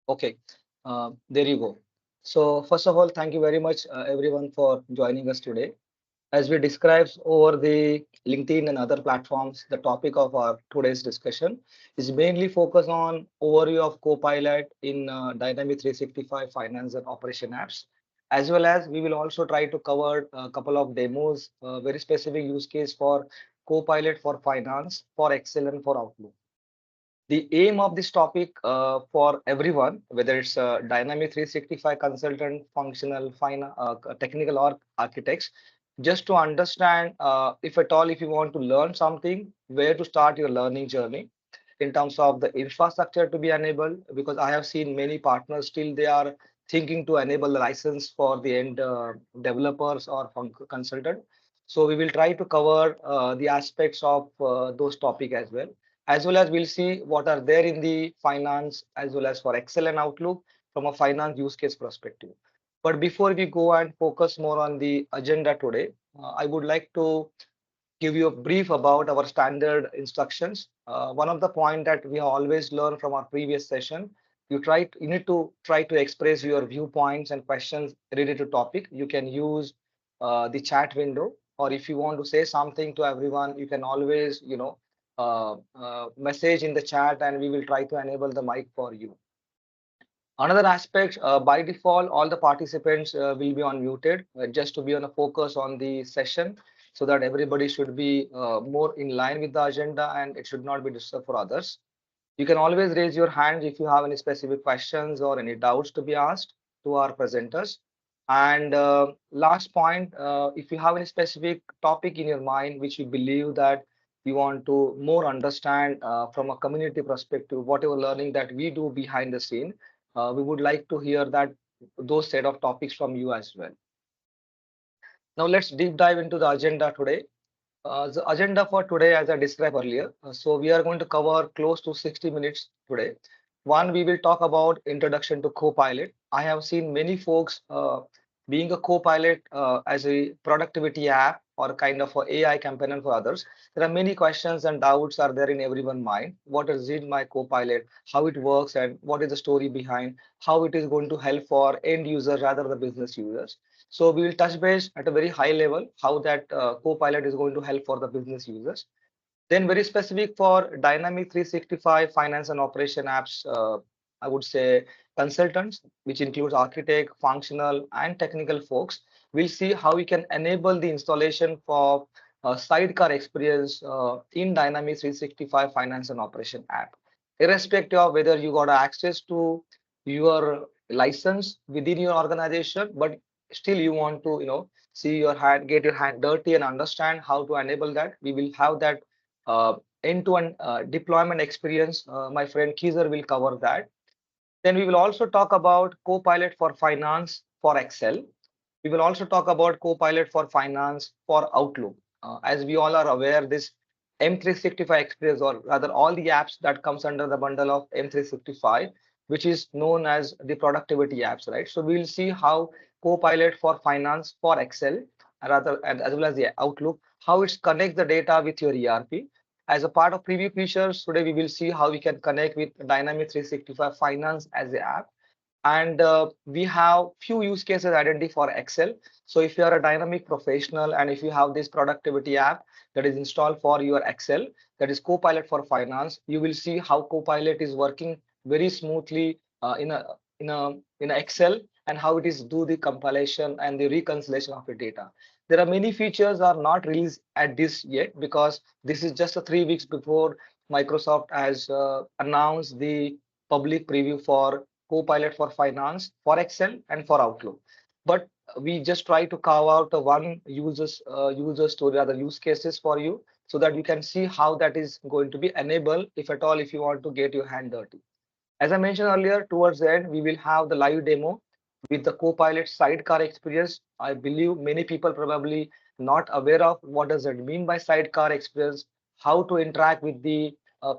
Okay, there you go. So first of all, thank you very much, everyone, for joining us today. As we described over the LinkedIn and other platforms, the topic of our today's discussion is mainly focused on overview of Copilot in Dynamics 365 Finance and Operation apps, as well as we will also try to cover a couple of demos, very specific use case for Copilot for Finance, for Excel, and for Outlook. The aim of this topic for everyone, whether it's a Dynamic 365 consultant, functional, technical, or architects, just to understand if at all, if you want to learn something, where to start your learning journey in terms of the infrastructure to be enabled. Because I have seen many partners still they are thinking to enable the license for the end developers or consultant. So we will try to cover the aspects of those topic as well as we'll see what are there in the finance as well as for Excel and Outlook from a finance use case perspective. But before we go and focus more on the agenda today, I would like to give you a brief about our standard instructions. One of the point that we have always learned from our previous session, you need to try to express your viewpoints and questions related to topic. You can use the chat window, or if you want to say something to everyone, you can always, message in the chat, and we will try to enable the mic for you. Another aspect, by default, all the participants will be unmuted just to be on a focus on the session so that everybody should be more in line with the agenda and it should not be disturbed for others. You can always raise your hand if you have any specific questions or any doubts to be asked to our presenters. And last point, if you have any specific topic in your mind which you believe that you want to more understand from a community perspective, whatever learning that we do behind the scene, we would like to hear that those set of topics from you as well. Now let's deep dive into the agenda today. The agenda for today, as I described earlier, so we are going to cover close to 60 minutes today. One, we will talk about introduction to Copilot. I have seen many folks being a Copilot as a productivity app or kind of a AI companion for others. There are many questions and doubts are there in everyone's mind. What is it, my Copilot? How it works and what is the story behind? How it is going to help for end users rather than business users? So we will touch base at a very high level how that Copilot is going to help for the business users. Then very specific for Dynamic 365 finance and operation apps, I would say consultants, which includes architect, functional, and technical folks. We'll see how we can enable the installation for Sidecar experience in Dynamics 365 finance and operation app, irrespective of whether you got access to your license within your organization, but still you want to, see your hand, get your hand dirty and understand how to enable that. We will have that uh, end-to-end deployment experience. My friend Keezer will cover that. Then we will also talk about Copilot for Finance for Excel. We will also talk about Copilot for Finance for Outlook. As we all are aware, this M365 experience, or rather all the apps that comes under the bundle of M365, which is known as the productivity apps, right? So we'll see how Copilot for Finance for Excel, rather, and as well as the Outlook, how it connects the data with your ERP. As a part of preview features, today we will see how we can connect with Dynamics 365 Finance as the app. And we have few use cases identified for Excel. So if you are a dynamic professional and if you have this productivity app that is installed for your Excel, that is Copilot for Finance, you will see how Copilot is working very smoothly in a Excel, and how it is do the compilation and the reconciliation of the data. There are many features are not released at this yet because this is just a 3 weeks before Microsoft has announced the public preview for Copilot for Finance, for Excel, and for Outlook. But we just try to carve out a one user story, other use cases for you, so that you can see how that is going to be enabled, if at all, if you want to get your hand dirty. As I mentioned earlier, towards the end, we will have the live demo with the Copilot Sidecar experience. I believe many people probably not aware of what does it mean by Sidecar experience, how to interact with the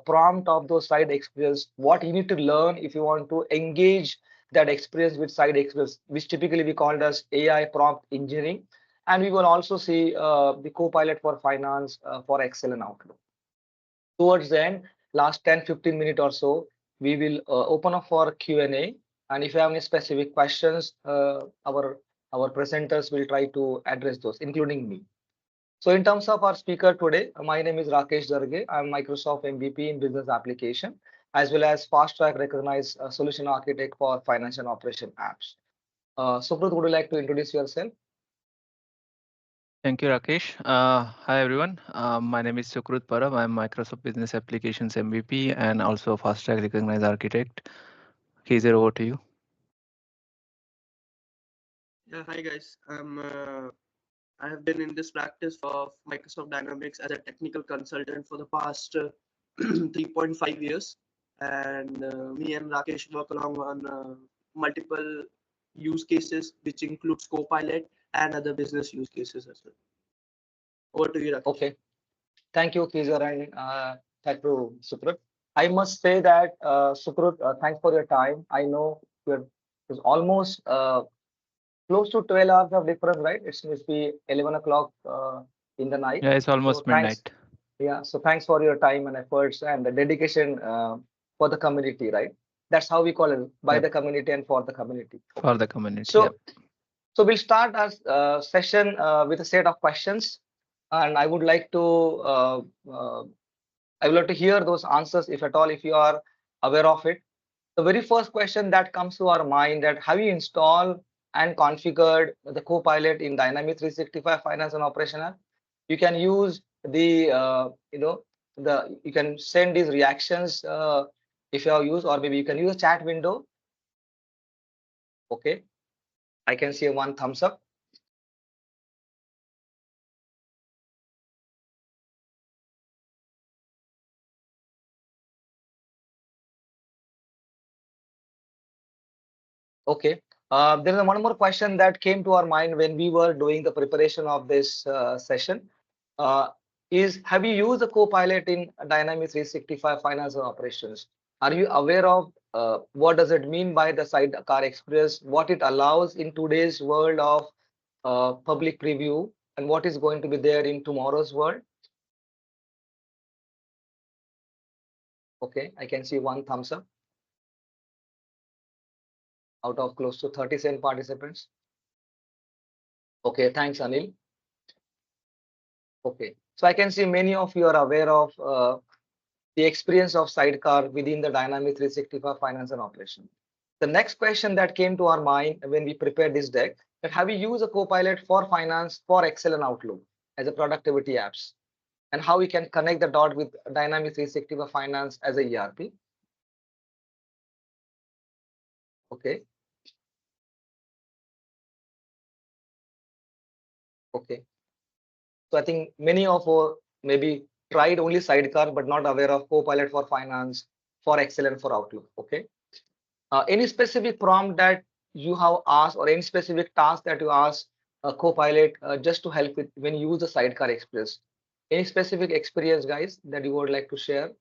prompt of those side experience, what you need to learn if you want to engage that experience with side experience, which typically we call as AI prompt engineering. And we will also see the Copilot for Finance for Excel and Outlook. Towards the end, last 10-15 minutes or so, we will open up for Q&A. And if you have any specific questions, our presenters will try to address those, including me. So in terms of our speaker today, my name is Rakesh Darge. I'm Microsoft MVP in Business Application, as well as Fast Track recognized solution architect for finance and operation apps. Sukrut, would you like to introduce yourself? Thank you, Rakesh. Hi, everyone. My name is Sukrut Parab. I'm Microsoft Business Applications MVP and also Fast Track Recognized Architect. Kezer, over to you. Yeah, hi guys. I have been in this practice of Microsoft Dynamics as a technical consultant for the past 3.5 years, and me and Rakesh work along on multiple use cases, which includes Copilot and other business use cases as well. Over to you, Rakesh. Okay. Thank you, Kezer, and thank you, Sukrut. I must say that, Sukrut, thanks for your time. I know it's almost close to 12 hours of difference, right? It must be 11 o'clock in the night. Yeah, it's So almost thanks. midnight. Yeah, so thanks for your time and efforts and the dedication for the community, right? That's how we call it, by Yep. the community and for the community. For the community. So, Yep. so we'll start our session with a set of questions, and I would like to I would like to hear those answers, if at all, if you are aware of it. The very first question that comes to our mind, that have you installed and configured the Copilot in Dynamics 365 Finance and Operation app? You can use the you can send these reactions if you have used, or maybe you can use a chat window. Okay, I can see one thumbs up. Okay. There is one more question that came to our mind when we were doing the preparation of this session. Uh, is have you used the Copilot in Dynamics 365 Finance and Operations? Are you aware of what does it mean by the Sidecar Express? What it allows in today's world of public preview, and what is going to be there in tomorrow's world? Okay, I can see one thumbs up out of close to 37 participants. Okay, thanks, Anil. Okay, so I can see many of you are aware of the experience of Sidecar within the Dynamics 365 Finance and Operation. The next question that came to our mind when we prepared this deck, that have you used a Copilot for finance, for Excel and Outlook as a productivity apps, and how we can connect the dot with Dynamics 365 Finance as a ERP? Okay. Okay. So I think many of maybe tried only Sidecar, but not aware of Copilot for finance, for Excel and for Outlook. Okay. Any specific prompt that you have asked, or any specific task that you ask Copilot just to help with when you use the Sidecar Express? Any specific experience, guys, that you would like to share?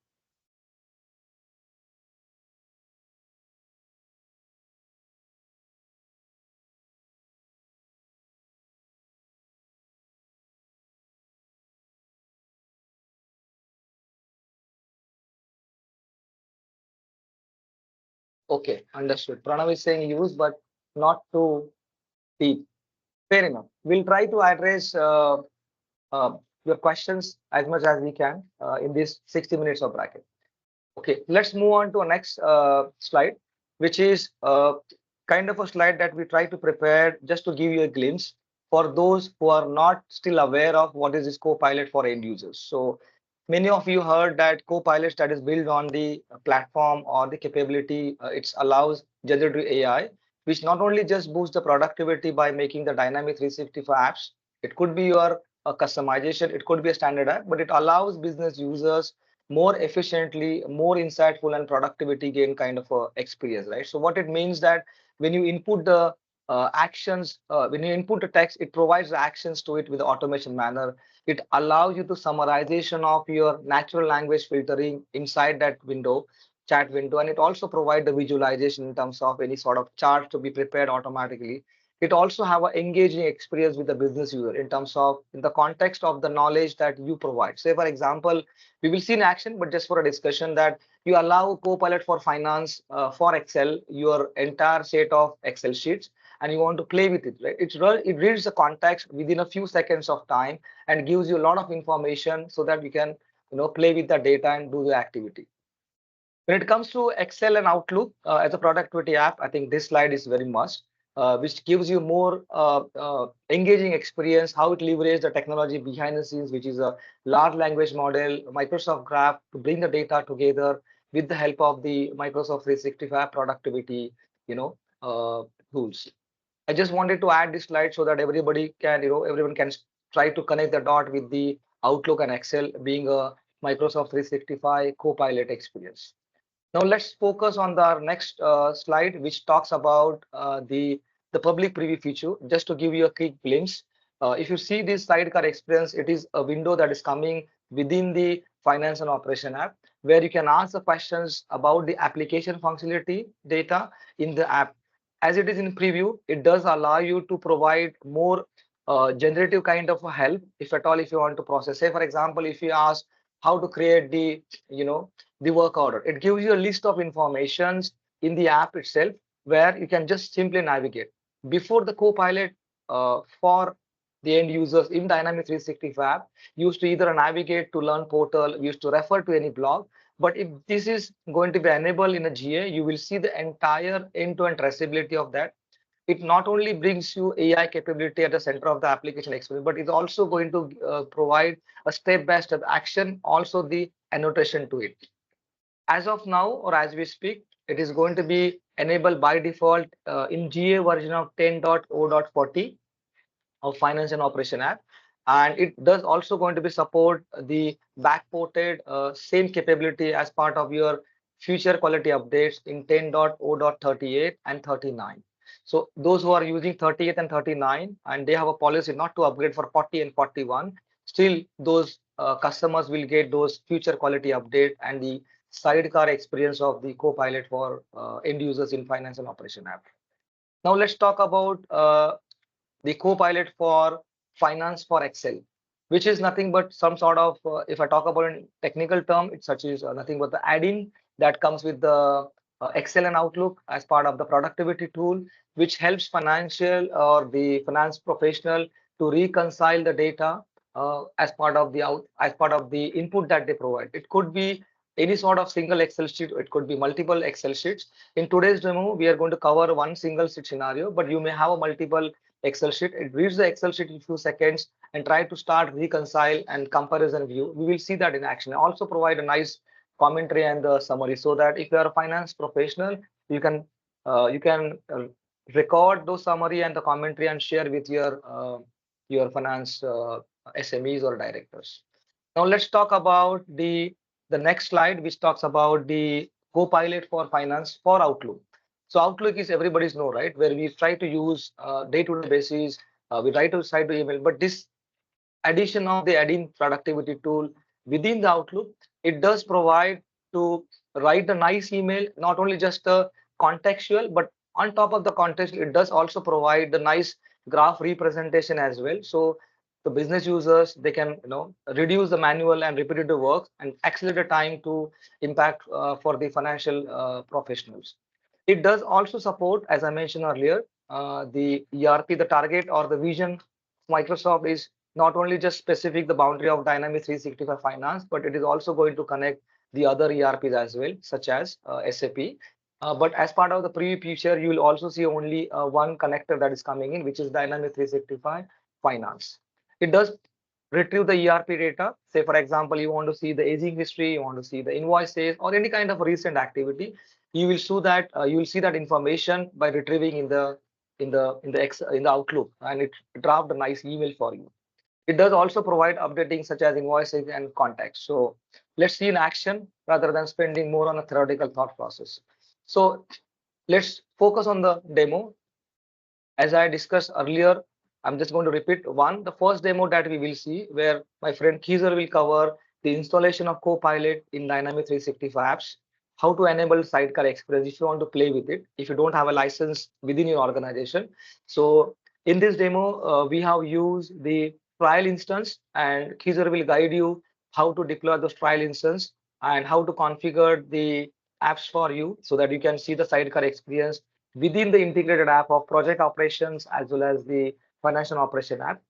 Okay, understood. Pranav is saying use, but not too deep. Fair enough. We'll try to address uh, your questions as much as we can in this 60 minutes of bracket. Okay, let's move on to our next slide, which is kind of a slide that we try to prepare just to give you a glimpse for those who are not still aware of what is this Copilot for end users. So many of you heard that Copilot that is built on the platform or the capability, it allows generative AI, which not only just boosts the productivity by making the dynamic 365 apps, it could be your customization, it could be a standard app, but it allows business users more efficiently, more insightful and productivity gain kind of a experience, right? So what it means that when you input the actions, when you input the text, it provides the actions to it with automation manner. It allows you to summarization of your natural language filtering inside that window, chat window, and it also provides the visualization in terms of any sort of chart to be prepared automatically. it also have an engaging experience with the business user in terms of in the context of the knowledge that you provide. Say, for example, we will see in action, but just for a discussion that you allow Copilot for finance for Excel, your entire set of Excel sheets, and you want to play with it, right? It reads the context within a few seconds of time and gives you a lot of information so that you can play with the data and do the activity. When it comes to Excel and Outlook as a productivity app, I think this slide is very must, which gives you more engaging experience, how it leverages the technology behind the scenes, which is a large language model, Microsoft Graph, to bring the data together with the help of the Microsoft 365 productivity, tools. I just wanted to add this slide so that everybody can, everyone can try to connect the dot with the Outlook and Excel being a Microsoft 365 Copilot experience. Now let's focus on the next slide, which talks about the public preview feature. Just to give you a quick glimpse, if you see this Sidecar experience, it is a window that is coming within the Finance and Operation app, where you can ask the questions about the application functionality data in the app. As it is in preview, it does allow you to provide more generative kind of help, if at all, if you want to process. Say, for example, if you ask how to create the work order, it gives you a list of informations in the app itself where you can just simply navigate. Before, the Copilot for the end users in Dynamics 365 used to either navigate to Learn portal, used to refer to any blog. But if this is going to be enabled in a GA, you will see the entire end-to-end traceability of that. It not only brings you AI capability at the center of the application experience, but it's also going to provide a step-by-step action, also the annotation to it. As of now, or as we speak, it is going to be enabled by default in GA version of 10.0.40 of Finance and Operation app. And it does also going to be support the backported same capability as part of your future quality updates in 10.0.38 and 39. So those who are using 38 and 39 and they have a policy not to upgrade for 40 and 41, still those customers will get those future quality update and the Sidecar experience of the Copilot for end users in Finance and Operation app. Now let's talk about the Copilot for Finance for Excel, which is nothing but some sort of, if I talk about in technical term, it's such as nothing but the add-in that comes with the Excel and Outlook as part of the productivity tool, which helps financial or the finance professional to reconcile the data as part of the input that they provide. It could be any sort of single Excel sheet, it could be multiple Excel sheets. In today's demo, we are going to cover one single sheet scenario, but you may have a multiple Excel sheet. It reads the Excel sheet in a few seconds and try to start reconcile and comparison view. We will see that in action. Also provide a nice commentary and the summary so that if you are a finance professional, you can record those summary and the commentary and share with your finance SMEs or directors. Now let's talk about the next slide, which talks about the Copilot for Finance for Outlook. So Outlook is everybody's know, right? Where we try to use day-to-day basis, we try to email, but this addition of the add-in productivity tool within the Outlook, it does provide to write a nice email, not only just a contextual, but on top of the context, it does also provide the nice graph representation as well. So the business users, they can reduce the manual and repetitive work and accelerate the time to impact for the financial professionals. It does also support, as I mentioned earlier, the ERP, the target or the vision. Microsoft is not only just specific the boundary of Dynamics 365 Finance, but it is also going to connect the other ERPs as well, such as SAP. But as part of the preview feature, you will also see only one connector that is coming in, which is Dynamics 365 Finance. It does retrieve the ERP data. Say, for example, you want to see the aging history, you want to see the invoices or any kind of recent activity. You will see that information by retrieving in the Outlook, and it draft a nice email for you. It does also provide updating such as invoices and contacts. So let's see in action rather than spending more on a theoretical thought process. So let's focus on the demo. As I discussed earlier, I'm just going to repeat the first demo that we will see, where my friend Keezer will cover the installation of Copilot in Dynamics 365 apps. how to enable Sidecar experience if you want to play with it, if you don't have a license within your organization. So in this demo, we have used the trial instance, and Keezer will guide you how to deploy those trial instance and how to configure the apps for you so that you can see the Sidecar experience within the integrated app of project operations as well as the financial operation app.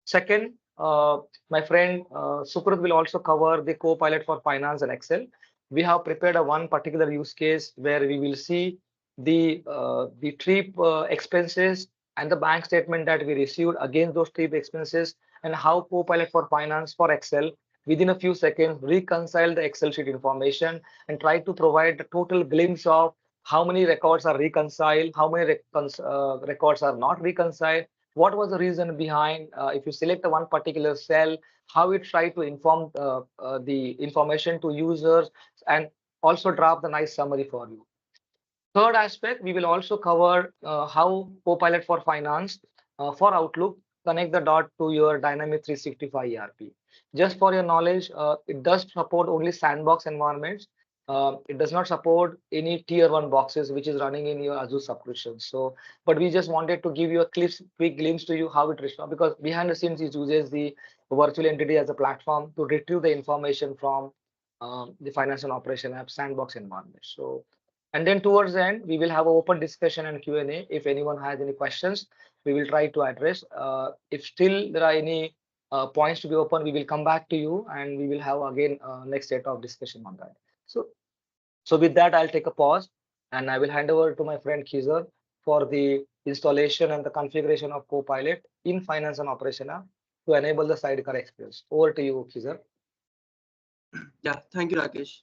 Second, my friend Sukrut will also cover the Copilot for finance and Excel. We have prepared a one particular use case where we will see the trip expenses and the bank statement that we received against those trip expenses, and how Copilot for finance for Excel within a few seconds reconcile the Excel sheet information and try to provide a total glimpse of how many records are reconciled, how many records are not reconciled, what was the reason behind, if you select a one particular cell, how it try to inform the information to users, and also drop the nice summary for you. Third aspect, we will also cover how Copilot for Finance for Outlook connect the dot to your Dynamic 365 ERP. Just for your knowledge, it does support only sandbox environments. It does not support any tier one boxes which is running in your Azure subscription. So, but we just wanted to give you a quick glimpse to you how it responds, because behind the scenes it uses the virtual entity as a platform to retrieve the information from the financial operation app sandbox environment. So, and then towards the end, we will have an open discussion and Q&A. If anyone has any questions, we will try to address. If still there are any points to be open, we will come back to you and we will have again next set of discussion on that. So with that, I'll take a pause and I will hand over to my friend Keezer for the installation and the configuration of Copilot in Finance and Operation app to enable the Sidecar experience. Over to you, Keezer. Yeah, thank you, Rakesh.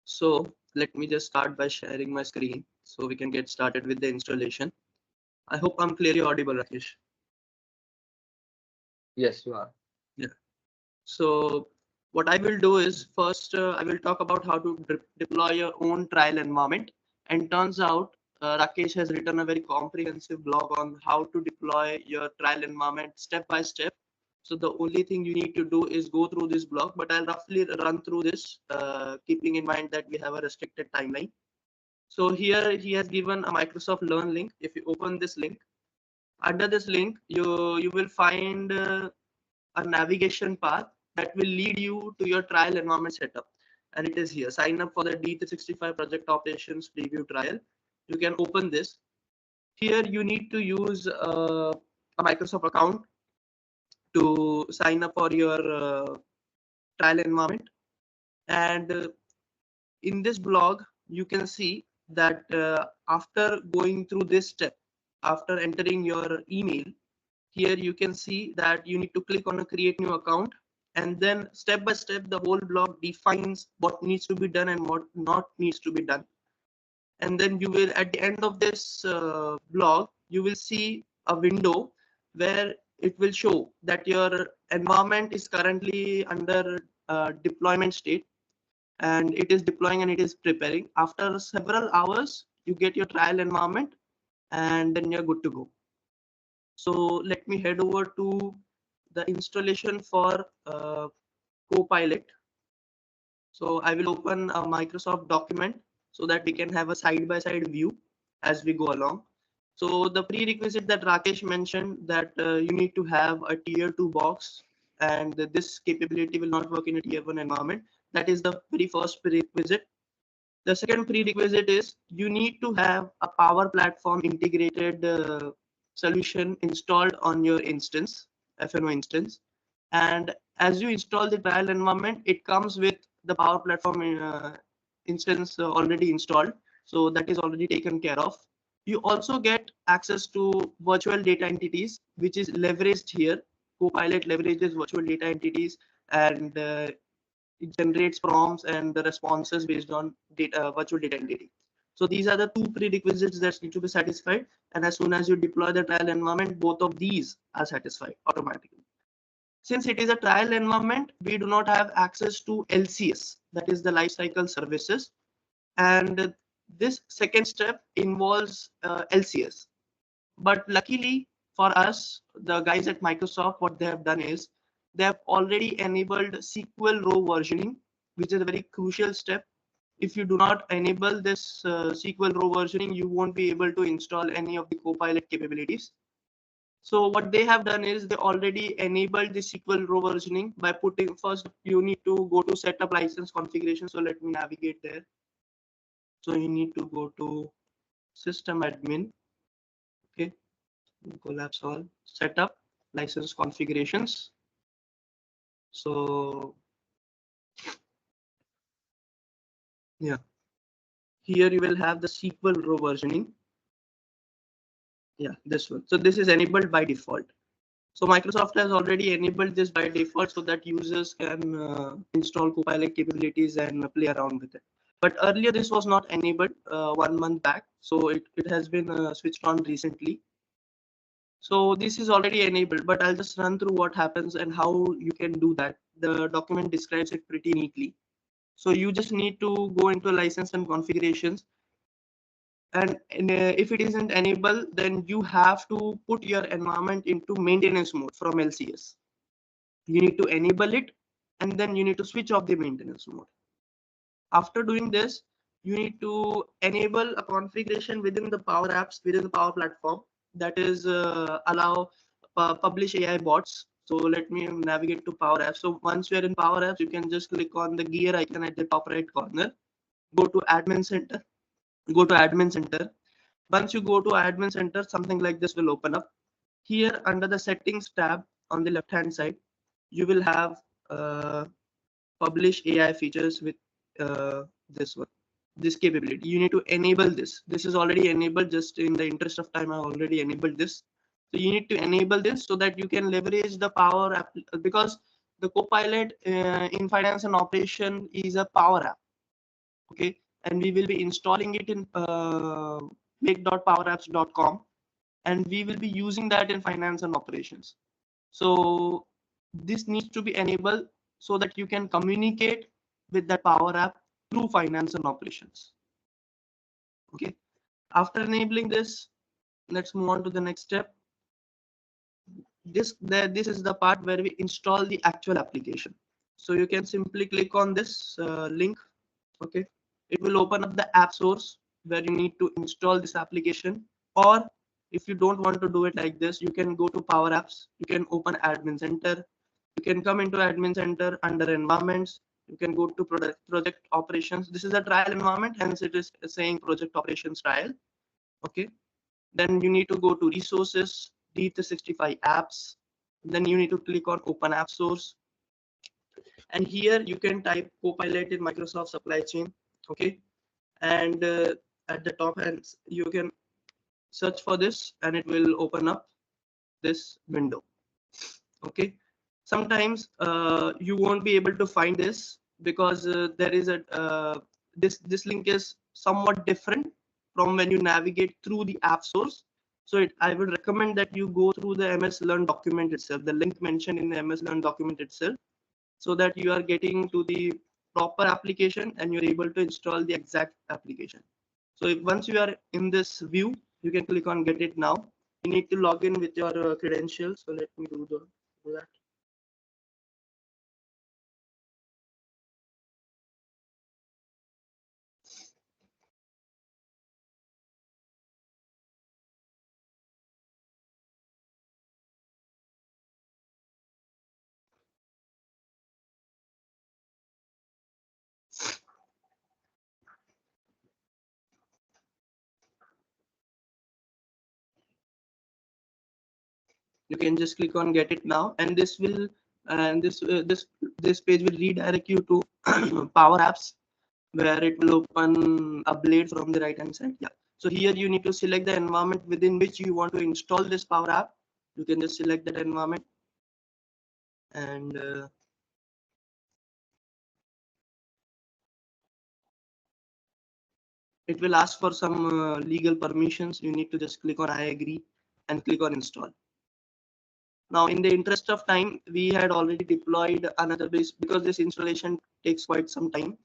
So let me just start by sharing my screen so we can get started with the installation. I hope I'm clearly audible, Rakesh. Yes, you are. Yeah. So what I will do is first I will talk about how to deploy your own trial environment. And turns out Rakesh has written a very comprehensive blog on how to deploy your trial environment step by step. So the only thing you need to do is go through this blog, but I'll roughly run through this, keeping in mind that we have a restricted timeline. So here he has given a Microsoft Learn link. If you open this link, under this link, you will find a navigation path that will lead you to your trial environment setup. And it is here. Sign up for the D365 project operations preview trial. You can open this. Here you need to use a Microsoft account to sign up for your trial environment. And in this blog, you can see that after going through this step, after entering your email, here you can see that you need to click on a create new account, and then step by step the whole blog defines what needs to be done and what not needs to be done. And then you will, at the end of this blog, you will see a window where it will show that your environment is currently under deployment state, and it is deploying and it is preparing. After several hours, you get your trial environment, and then you're good to go. So let me head over to the installation for Copilot. So I will open a Microsoft document so that we can have a side-by-side view as we go along. So the prerequisite that Rakesh mentioned, that you need to have a tier 2 box, and this capability will not work in a tier 1 environment. That is the very first prerequisite. The second prerequisite is you need to have a Power Platform integrated solution installed on your instance, FNO instance. And as you install the trial environment, it comes with the Power Platform instance already installed. So that is already taken care of. You also get access to virtual data entities, which is leveraged here. Copilot leverages virtual data entities, and it generates prompts and the responses based on data, virtual data entity. So these are the two prerequisites that need to be satisfied. And as soon as you deploy the trial environment, both of these are satisfied automatically. Since it is a trial environment, we do not have access to LCS, that is the lifecycle services. And this second step involves LCS. But luckily for us, the guys at Microsoft, what they have done is they have already enabled SQL row versioning, which is a very crucial step. if you do not enable this SQL row versioning, you won't be able to install any of the Copilot capabilities. So what they have done is they already enabled the SQL row versioning by putting, first you need to go to setup license configuration. So let me navigate there. So you need to go to system admin. Okay, collapse all, setup license configurations. So yeah, here you will have the SQL row versioning. Yeah, this one. So this is enabled by default. So Microsoft has already enabled this by default so that users can install Copilot capabilities and play around with it. But earlier this was not enabled 1 month back. So it has been switched on recently. So this is already enabled, but I'll just run through what happens and how you can do that. The document describes it pretty neatly. So you just need to go into license and configurations. And if it isn't enabled, then you have to put your environment into maintenance mode from LCS. You need to enable it, and then you need to switch off the maintenance mode. After doing this, you need to enable a configuration within the Power Apps, within the Power Platform, that is allow publish AI bots. So let me navigate to Power Apps. So once you're in Power Apps, you can just click on the gear icon at the top right corner, go to Admin Center, go to Admin Center. Once you go to Admin Center, something like this will open up. Here under the Settings tab on the left hand side, you will have publish AI features with this one, this capability. You need to enable this. This is already enabled. Just in the interest of time, I already enabled this. So you need to enable this so that you can leverage the Power App, because the Copilot in finance and operation is a Power App. Okay, and we will be installing it in make.powerapps.com, and we will be using that in finance and operations. So this needs to be enabled so that you can communicate with that Power App through finance and operations. Okay, after enabling this, let's move on to the next step. This is the part where we install the actual application. So you can simply click on this link. Okay, it will open up the app source where you need to install this application. Or if you don't want to do it like this, you can go to Power Apps, you can open Admin Center, you can come into Admin Center under environments, you can go to project operations. This is a trial environment, hence it is saying project operations trial. Okay, then you need to go to resources, D365 apps, then you need to click on open app source, and here you can type Copilot in Microsoft supply chain. Okay, and at the top end you can search for this and it will open up this window. Okay, sometimes you won't be able to find this because there is a this link is somewhat different from when you navigate through the app source. So I would recommend that you go through the MS Learn document itself, the link mentioned in the MS Learn document itself, so that you are getting to the proper application and you're able to install the exact application. So once you are in this view, you can click on get it now. You need to log in with your credentials. So let me do that. You can just click on get it now, and this will this page will redirect you to Power Apps, where it will open a blade from the right hand side. Yeah, so here you need to select the environment within which you want to install this Power App. You can just select that environment, and it will ask for some legal permissions. You need to just click on I agree and click on install. Now, in the interest of time, we had already deployed another base because this installation takes quite some time.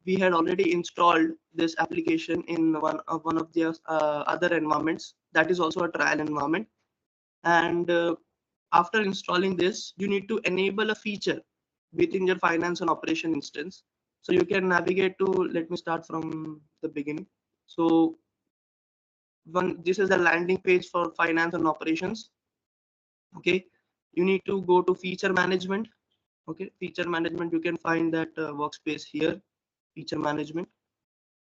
We had already installed this application in one of the other environments. That is also a trial environment. And after installing this, you need to enable a feature within your finance and operation instance. So you can navigate to, let me start from the beginning. So this is the landing page for finance and operations. Okay, you need to go to feature management. Okay, feature management, you can find that workspace here, feature management.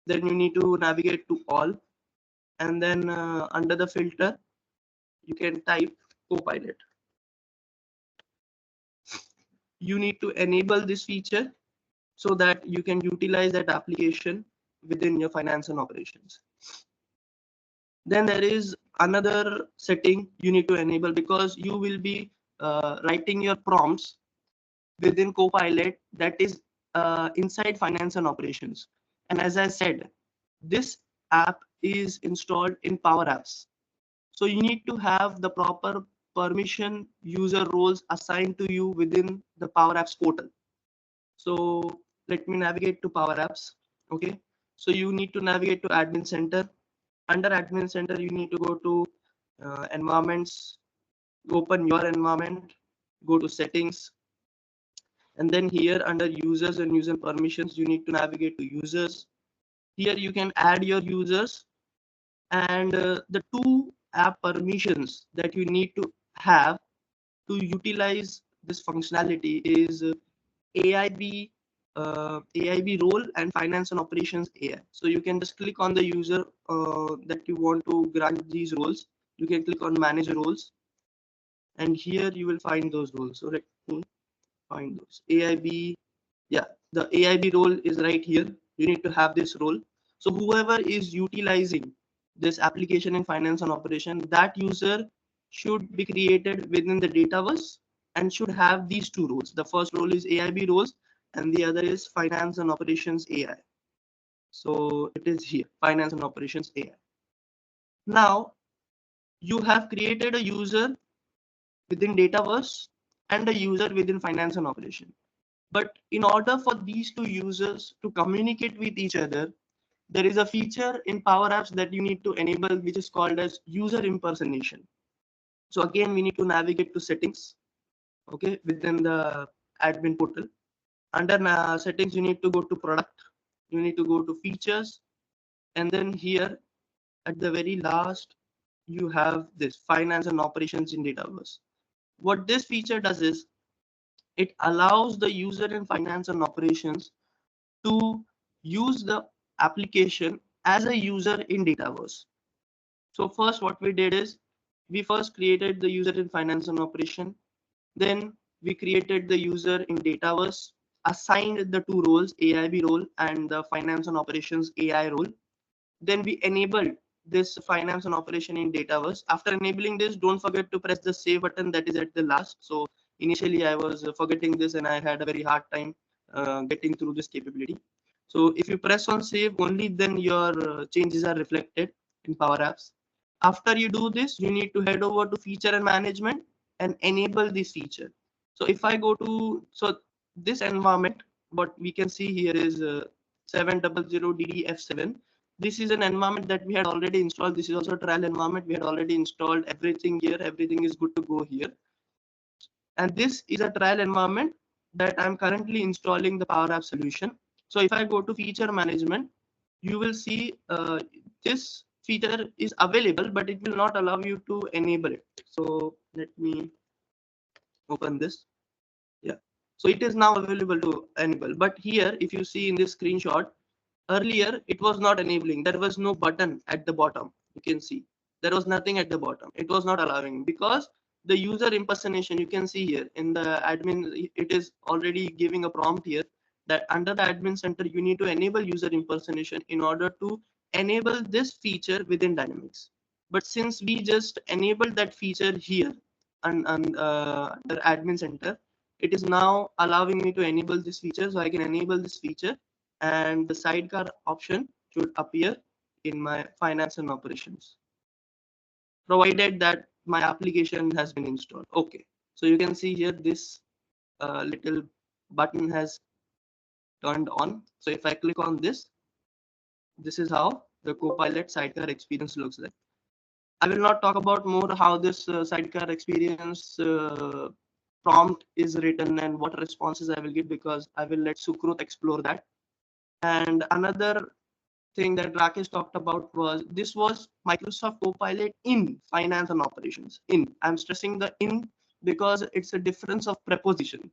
Then you need to navigate to all, and then under the filter you can type Copilot. You need to enable this feature so that you can utilize that application within your finance and operations. Then there is another setting you need to enable, because you will be writing your prompts within Copilot that is inside finance and operations. And as I said, this app is installed in Power Apps. So you need to have the proper permission user roles assigned to you within the Power Apps portal. So let me navigate to Power Apps. Okay, so you need to navigate to Admin Center. Under Admin Center, you need to go to environments, open your environment, go to settings, and then here under users and user permissions, you need to navigate to users. Here you can add your users, and the two app permissions that you need to have to utilize this functionality is AIB role and finance and operations AI. So you can just click on the user that you want to grant these roles. You can click on manage roles, and here you will find those roles. So let me find those. AIB, yeah, the AIB role is right here. You need to have this role. So whoever is utilizing this application in finance and operation, that user should be created within the Dataverse and should have these two roles. The first role is AIB roles, and the other is finance and operations AI. So it is here, finance and operations AI. Now you have created a user within Dataverse and a user within finance and operation. But in order for these two users to communicate with each other, there is a feature in Power Apps that you need to enable, which is called as user impersonation. So again, we need to navigate to settings, okay, within the admin portal. Under settings, you need to go to product, you need to go to features, and then here at the very last, you have this finance and operations in Dataverse. What this feature does is it allows the user in finance and operations to use the application as a user in Dataverse. So first what we did is we first created the user in finance and operation. Then we created the user in Dataverse, assigned the two roles, AIB role and the finance and operations AI role. Then we enabled this finance and operation in Dataverse. After enabling this, don't forget to press the save button that is at the last. So initially I was forgetting this and I had a very hard time getting through this capability. So if you press on save, only then your changes are reflected in Power Apps. After you do this, you need to head over to feature and management and enable this feature. So if I go to, so this environment, what we can see here is 700DDF7. This is an environment that we had already installed. This is also a trial environment. We had already installed everything here. Everything is good to go here. And this is a trial environment that I'm currently installing the Power App solution. So if I go to feature management, you will see this feature is available, but it will not allow you to enable it. So let me open this. Yeah. So it is now available to enable. But here, if you see in this screenshot, earlier it was not enabling. There was no button at the bottom. You can see there was nothing at the bottom. It was not allowing because the user impersonation, you can see here in the admin, it is already giving a prompt here that under the admin center, you need to enable user impersonation in order to enable this feature within Dynamics. But since we just enabled that feature here under admin center, it is now allowing me to enable this feature. So I can enable this feature and the sidecar option should appear in my finance and operations, provided that my application has been installed. Okay, so you can see here this little button has turned on. So if I click on this, this is how the Copilot sidecar experience looks like. I will not talk about more how this sidecar experience prompt is written and what responses I will get, because I will let Sukrut explore that. And another thing that Rakesh talked about was this was Microsoft Copilot in finance and operations. I'm stressing the in because it's a difference of preposition.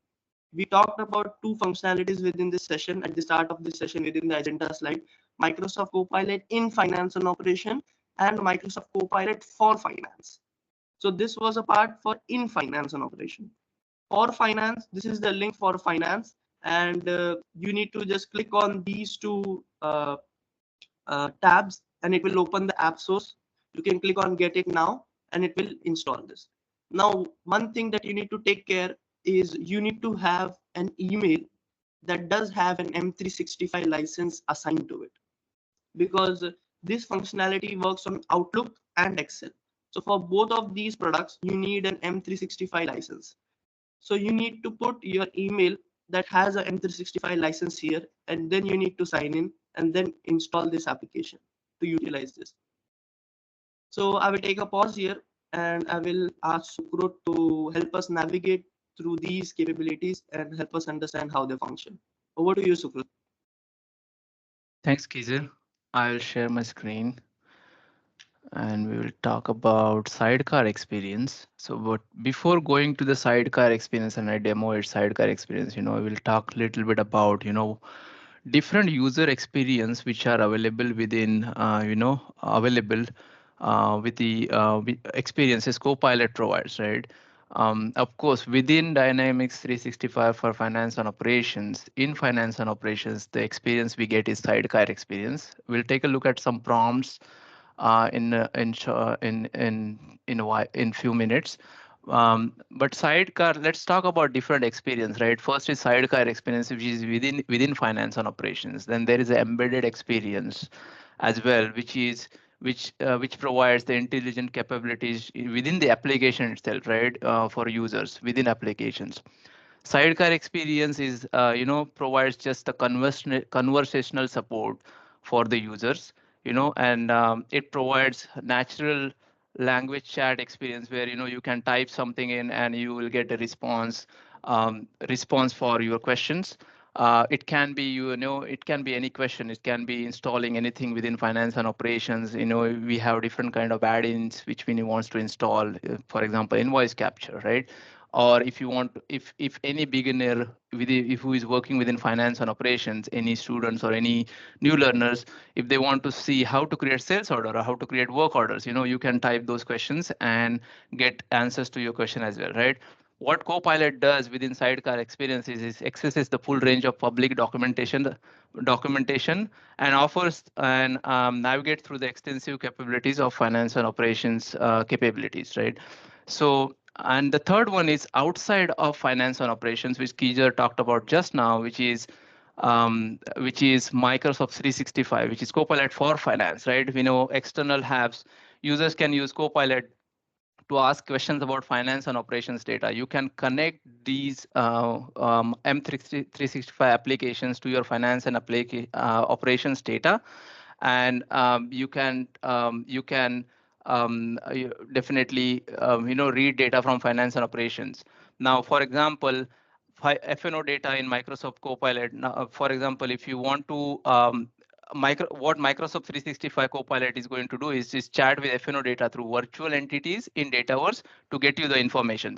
We talked about two functionalities within this session at the start of this session within the agenda slide: Microsoft Copilot in finance and operation and Microsoft Copilot for finance. So this was a part for in finance and operation. For finance, this is the link for finance, and you need to just click on these two tabs and it will open the app source. You can click on get it now and it will install this. Now, one thing that you need to take care is you need to have an email that does have an M365 license assigned to it, because this functionality works on Outlook and Excel. So for both of these products, you need an M365 license. So you need to put your email that has a M365 license here, and then you need to sign in and then install this application to utilize this. So I will take a pause here and I will ask Sukrut to help us navigate through these capabilities and help us understand how they function. Over to you, Sukrut. Thanks, Kizer. I'll share my screen and we will talk about Sidecar experience. So, but before going to the Sidecar experience and I demo it Sidecar experience, I will talk a little bit about, different user experience which are available within, available with the experiences Copilot provides, right? Of course, within Dynamics 365 for finance and operations, in finance and operations, the experience we get is Sidecar experience. We'll take a look at some prompts in few minutes. But Sidecar, let's talk about different experience, right? First is Sidecar experience, which is within finance and operations. Then there is an embedded experience as well, which provides the intelligent capabilities within the application itself, right? For users within applications. Sidecar experience is, provides just a conversational support for the users, and it provides natural language chat experience where, you can type something in and you will get a response for your questions. It can be, it can be any question. It can be installing anything within finance and operations. We have different kind of add-ins which we wants to install, for example, invoice capture, right? Or if you want, if any beginner if who is working within finance and operations, any students or any new learners, if they want to see how to create sales order or how to create work orders, you can type those questions and get answers to your question as well, right? What Copilot does within Sidecar experiences is accesses the full range of public documentation and offers and navigate through the extensive capabilities of finance and operations capabilities, right? So, and the third one is outside of finance and operations, which Kijar talked about just now, which is Microsoft 365, which is Copilot for finance, right? We know external apps, users can use Copilot to ask questions about finance and operations data. You can connect these M365 applications to your finance and operations data, and definitely read data from finance and operations. Now, for example, FNO data in Microsoft Copilot. Now, for example, if you want to what Microsoft 365 Copilot is going to do is chat with FNO data through virtual entities in Dataverse to get you the information.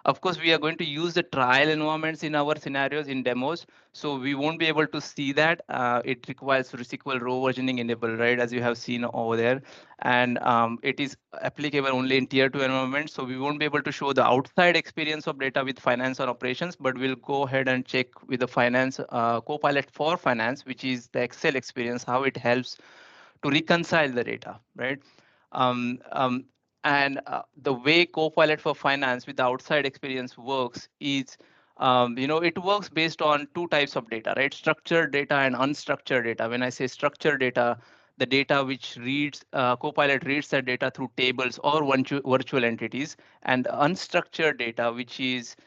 Of course, we are going to use the trial environments in our scenarios in demos, so we won't be able to see that. It requires SQL row versioning enabled, right, as you have seen over there. And it is applicable only in tier 2 environments, so we won't be able to show the outside experience of data with finance or operations, but we'll go ahead and check with the finance Copilot for finance, which is the Excel experience, how it helps to reconcile the data, right? Um, um, and the way Copilot for finance with the outside experience works is, it works based on two types of data, right? Structured data and unstructured data. When I say structured data, the data which reads, Copilot reads that data through tables or virtual entities, and unstructured data, which is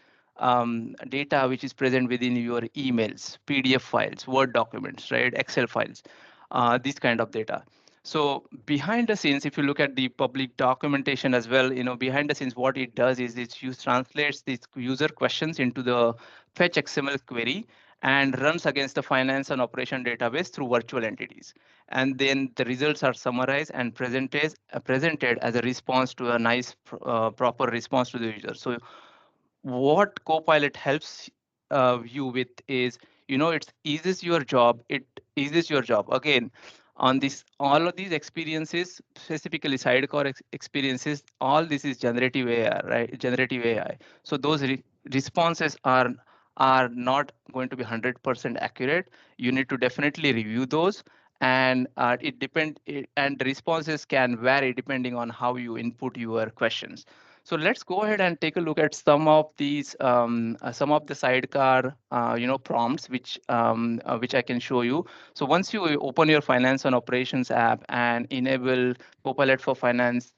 data which is present within your emails, PDF files, Word documents, right? Excel files, this kind of data. So behind the scenes, if you look at the public documentation as well, behind the scenes, what it does is it translates these user questions into the fetch XML query, and runs against the finance and operation database through virtual entities. And then the results are summarized and presented as a response to a nice, proper response to the user. So what Copilot helps you with is, it eases your job. It eases your job. Again, on this, all of these experiences, specifically Sidecar experiences, all this is generative AI, right? Generative AI. So those responses are not going to be 100% accurate. You need to definitely review those, and and the responses can vary depending on how you input your questions. So let's go ahead and take a look at some of these, some of the Sidecar, prompts, which I can show you. So once you open your Finance and Operations app and enable Copilot for Finance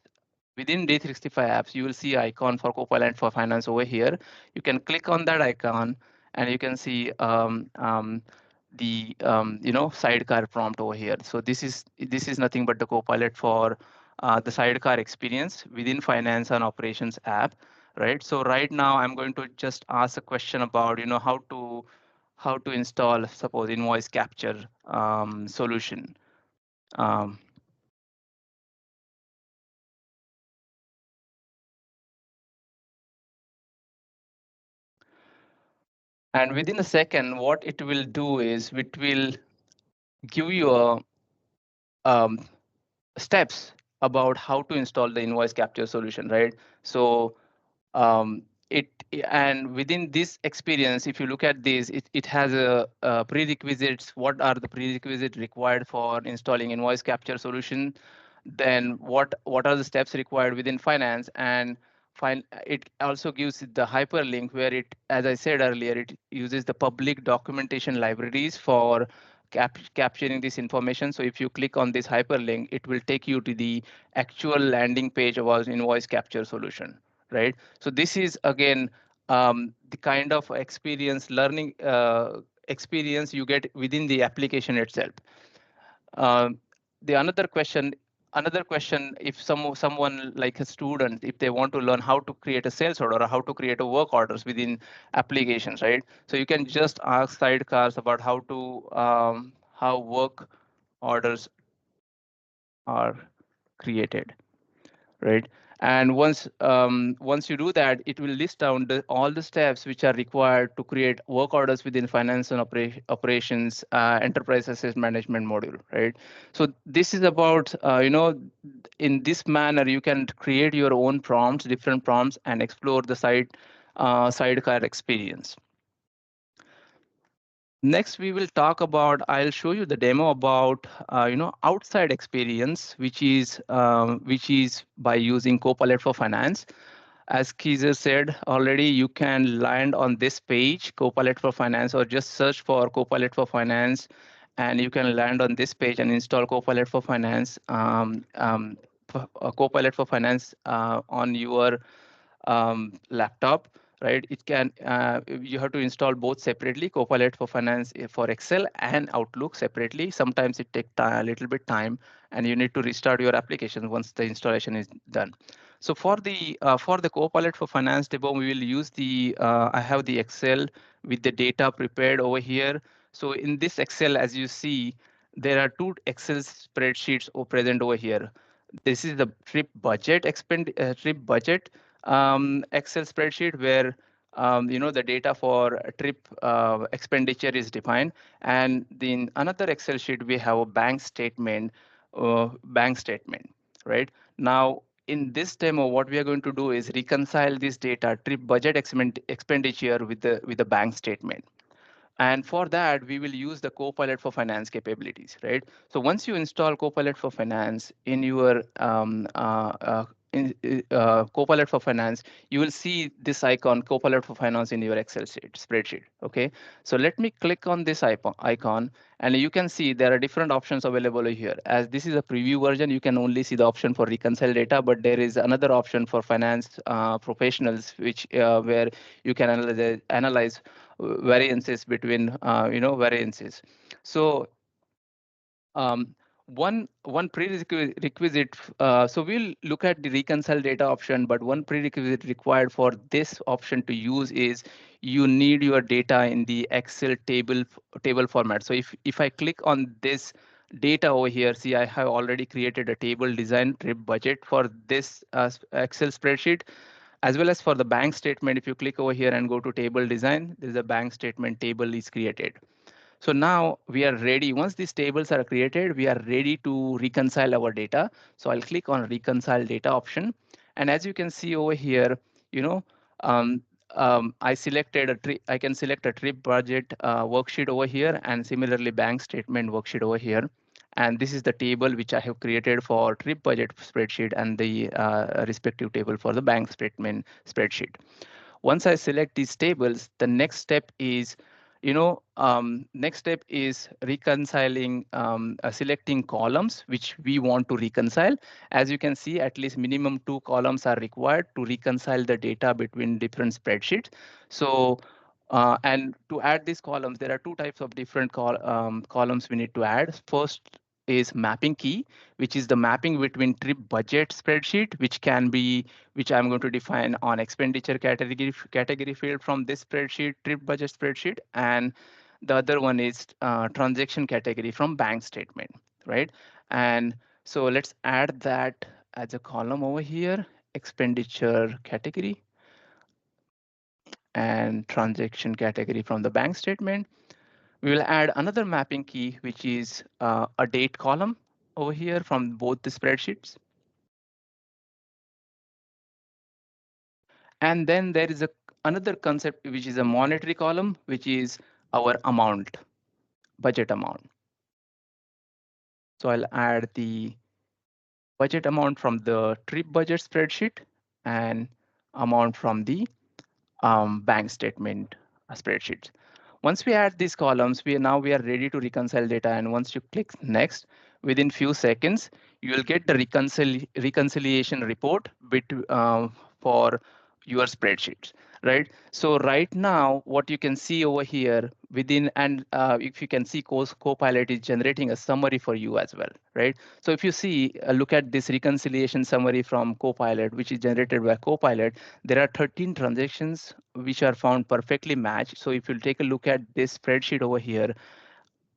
within D365 apps, you will see icon for Copilot for Finance over here. You can click on that icon, and you can see the Sidecar prompt over here. So this is nothing but the Copilot for the Sidecar experience within Finance and Operations app, right? So right now I'm going to just ask a question about how to install, suppose, invoice capture solution. And within a second, what it will do is it will give you steps about how to install the invoice capture solution, right? So um, and within this experience, if you look at this, it has a prerequisites. What are the prerequisites required for installing invoice capture solution? Then what are the steps required within finance? And it also gives the hyperlink where it, as I said earlier, it uses the public documentation libraries for capturing this information. So if you click on this hyperlink, it will take you to the actual landing page about invoice capture solution, right? So this is again the kind of learning experience you get within the application itself. The another question, if someone like a student, if they want to learn how to create a sales order or how to create a work orders within applications, right? So you can just ask Sidecars about how work orders are created, right? And once you do that, it will list down all the steps which are required to create work orders within finance and operations enterprise asset management module, right? So this is about in this manner you can create your own prompts, different prompts, and explore the Sidecar experience. Next, we will talk about, I'll show you the demo about, outside experience, which is by using Copilot for Finance. As Keezer said already, you can land on this page, Copilot for Finance, or just search for Copilot for Finance, and you can land on this page and install Copilot for Finance, Copilot for Finance on your laptop, right? It can you have to install both separately, Copilot for Finance for Excel and Outlook separately. Sometimes it takes a little bit time, and you need to restart your application once the installation is done. So for the Copilot for Finance demo, we will use the I have the Excel with the data prepared over here. So in this Excel, as you see, there are two Excel spreadsheets present over here. This is the trip budget Excel spreadsheet where the data for trip expenditure is defined, and in another Excel sheet we have a bank statement, right? Now in this demo, what we are going to do is reconcile this data, trip budget expenditure with the bank statement. And for that, we will use the Copilot for Finance capabilities, right? So once you install Copilot for Finance in your Copilot for Finance, you will see this icon, Copilot for Finance, in your Excel spreadsheet. Okay, so let me click on this icon, and you can see there are different options available here. As this is a preview version, you can only see the option for reconcile data, but there is another option for finance professionals, which where you can analyze variances between variances. So one prerequisite. So we'll look at the reconcile data option, but one prerequisite required for this option to use is you need your data in the Excel table format. So if I click on this data over here, see I have already created a table design trip budget for this Excel spreadsheet, as well as for the bank statement. If you click over here and go to table design, there's a bank statement table is created. So now we are ready. Once these tables are created, we are ready to reconcile our data. So I'll click on reconcile data option. And as you can see over here, you know, um, I selected a trip. I can select a trip budget worksheet over here, and similarly bank statement worksheet over here. And this is the table which I have created for trip budget spreadsheet and the respective table for the bank statement spreadsheet. Once I select these tables, the next step is, next step is reconciling, selecting columns which we want to reconcile. As you can see, at least minimum 2 columns are required to reconcile the data between different spreadsheets. So, and to add these columns, there are 2 types of different columns we need to add. First is mapping key, which is the mapping between trip budget spreadsheet, which I'm going to define on expenditure category field from this spreadsheet, trip budget spreadsheet, and the other one is transaction category from bank statement, right? And so let's add that as a column over here, expenditure category and transaction category from the bank statement. We will add another mapping key, which is a date column over here from both the spreadsheets. And then there is another concept, which is a monetary column, which is our amount, budget amount. So I'll add the budget amount from the trip budget spreadsheet and amount from the bank statement spreadsheet. Once we add these columns, we are ready to reconcile data. And once you click next, within few seconds, you will get the reconciliation report for your spreadsheets, right? So right now, what you can see over here within, and if you can see, Copilot is generating a summary for you as well, right? So if you see, look at this reconciliation summary from Copilot, which is generated by Copilot, there are 13 transactions which are found perfectly matched. So if you take a look at this spreadsheet over here,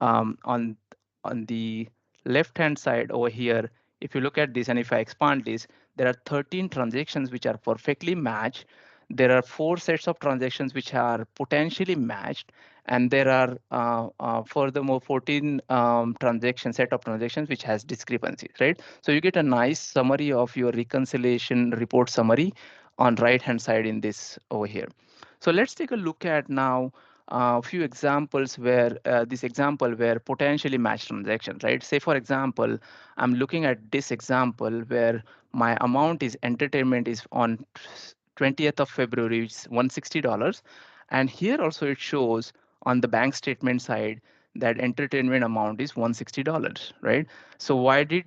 um, on on the left hand side over here, if you look at this and if I expand this, there are 13 transactions which are perfectly matched. There are 4 sets of transactions which are potentially matched, and there are furthermore 14 set of transactions which has discrepancies, right? So you get a nice summary of your reconciliation report summary on right hand side in this over here. So let's take a look at now a few examples where this example where potentially matched transactions, right? Say for example, I'm looking at this example where my amount is entertainment is on 20th of February, it's $160. And here also it shows on the bank statement side that entertainment amount is $160, right? So why did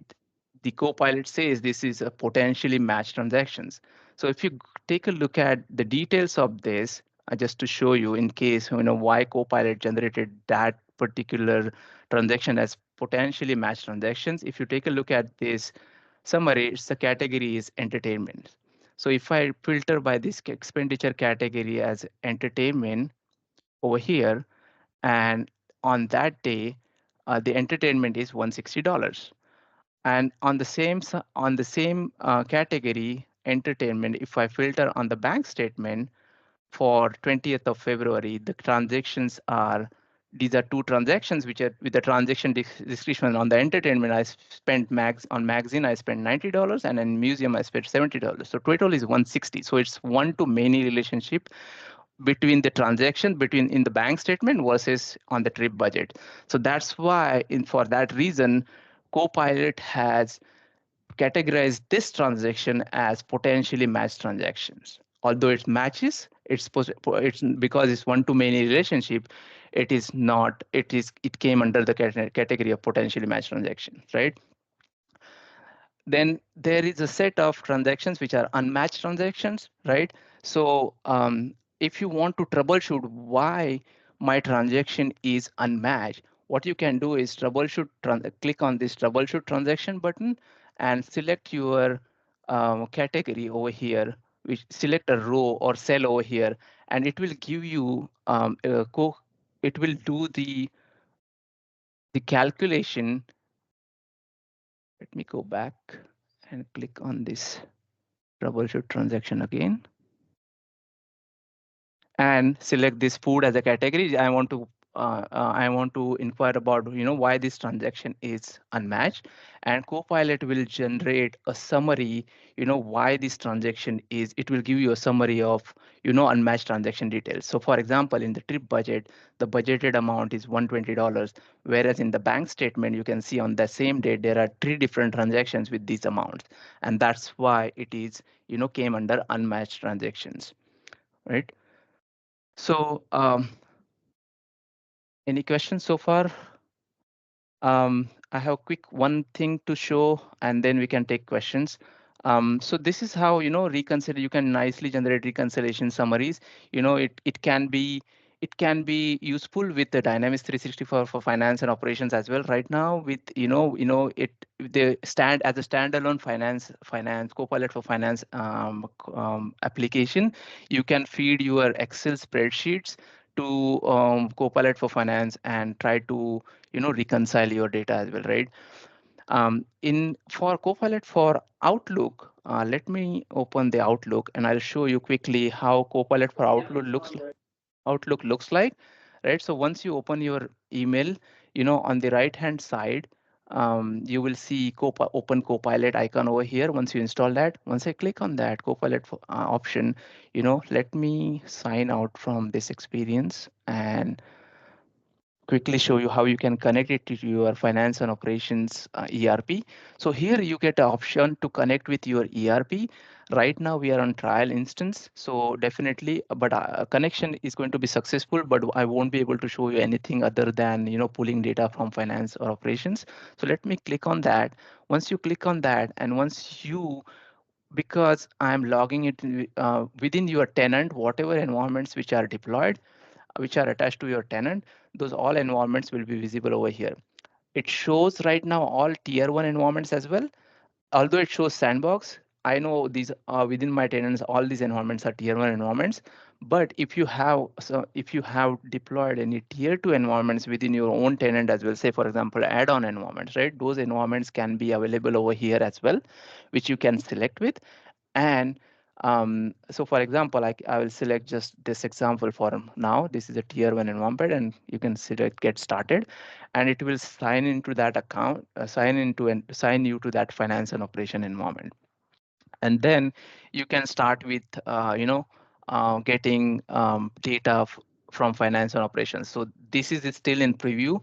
the Copilot says this is a potentially matched transactions? So if you take a look at the details of this, just to show you in case why Copilot generated that particular transaction as potentially matched transactions. If you take a look at this summary, it's the category is entertainment. So if I filter by this expenditure category as entertainment over here, and on that day, the entertainment is $160. And on the same category entertainment, if I filter on the bank statement, for 20th of February, the transactions are, these are 2 transactions which are with the transaction description. On the entertainment, I spent on magazine, I spent $90, and in museum, I spent $70. So total is 160. So it's one to many relationship between the transaction in the bank statement versus on the trip budget. So that's why, for that reason, Copilot has categorize this transaction as potentially matched transactions. Although it matches, it's because it's one to many relationship, it is not, it came under the category of potentially matched transactions, right? Then there is a set of transactions which are unmatched transactions, right? So if you want to troubleshoot why my transaction is unmatched, what you can do is click on this troubleshoot transaction button and select your category over here, which select a row or cell over here, and it will give you it will do the calculation. Let me go back and click on this troubleshoot transaction again and select this food as a category. I want to inquire about why this transaction is unmatched, and Copilot will generate a summary. Why this transaction is. It will give you a summary of unmatched transaction details. So, for example, in the trip budget, the budgeted amount is $120, whereas in the bank statement you can see on the same date there are 3 different transactions with these amounts, and that's why it is came under unmatched transactions, right? So, any questions so far? I have a quick one thing to show, and then we can take questions. So this is how reconcile. You can nicely generate reconciliation summaries. It can be useful with the Dynamics 365 for finance and operations as well. Right now, with it the stand as a standalone finance Copilot for finance application, you can feed your Excel spreadsheets to Copilot for finance and try to reconcile your data as well, right? In for Copilot for Outlook, let me open the Outlook and I'll show you quickly how Copilot for Outlook looks like, right? So once you open your email, on the right hand side, you will see open Copilot icon over here. Once you install that, once I click on that Copilot option, let me sign out from this experience and quickly show you how you can connect it to your finance and operations ERP. So here you get an option to connect with your ERP. Right now we are on trial instance, so definitely, but connection is going to be successful, but I won't be able to show you anything other than pulling data from finance or operations. So let me click on that. Once you click on that, and once you because I'm logging it within your tenant, whatever environments which are deployed, which are attached to your tenant, those all environments will be visible over here. It shows right now all tier 1 environments as well. Although it shows sandbox, I know these are within my tenants, all these environments are tier 1 environments. But if you have deployed any tier 2 environments within your own tenant as well, say for example add-on environments, right? Those environments can be available over here as well, which you can select with. And so for example, I will select just this example for now. This is a tier 1 environment, and you can select get started, and it will sign into that account, sign you to that finance and operation environment. And then you can start with getting data from finance and operations. So this is still in preview.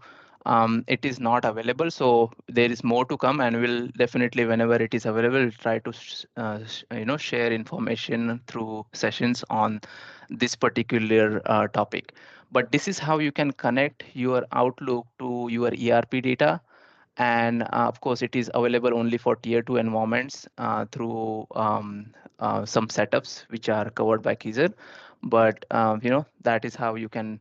It is not available, so there is more to come, and we'll definitely, whenever it is available, try to share information through sessions on this particular topic. But this is how you can connect your Outlook to your ERP data. And of course, it is available only for tier 2 environments through some setups which are covered by Keyser. But that is how you can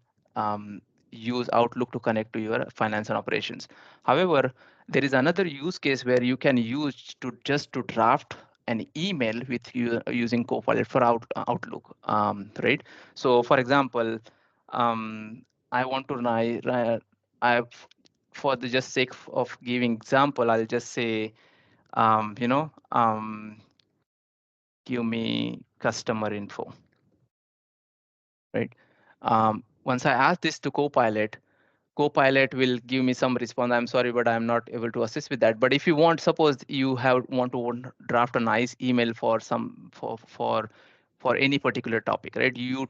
use Outlook to connect to your finance and operations. However, there is another use case where you can use to draft an email with you using Copilot for Outlook, right? So, for example, I want to I for the just sake of giving example, I'll just say, give me customer info, right? Once I ask this to Copilot, Copilot will give me some response. I'm sorry, but I'm not able to assist with that. But if you want, suppose you want to draft a nice email for for any particular topic, right? You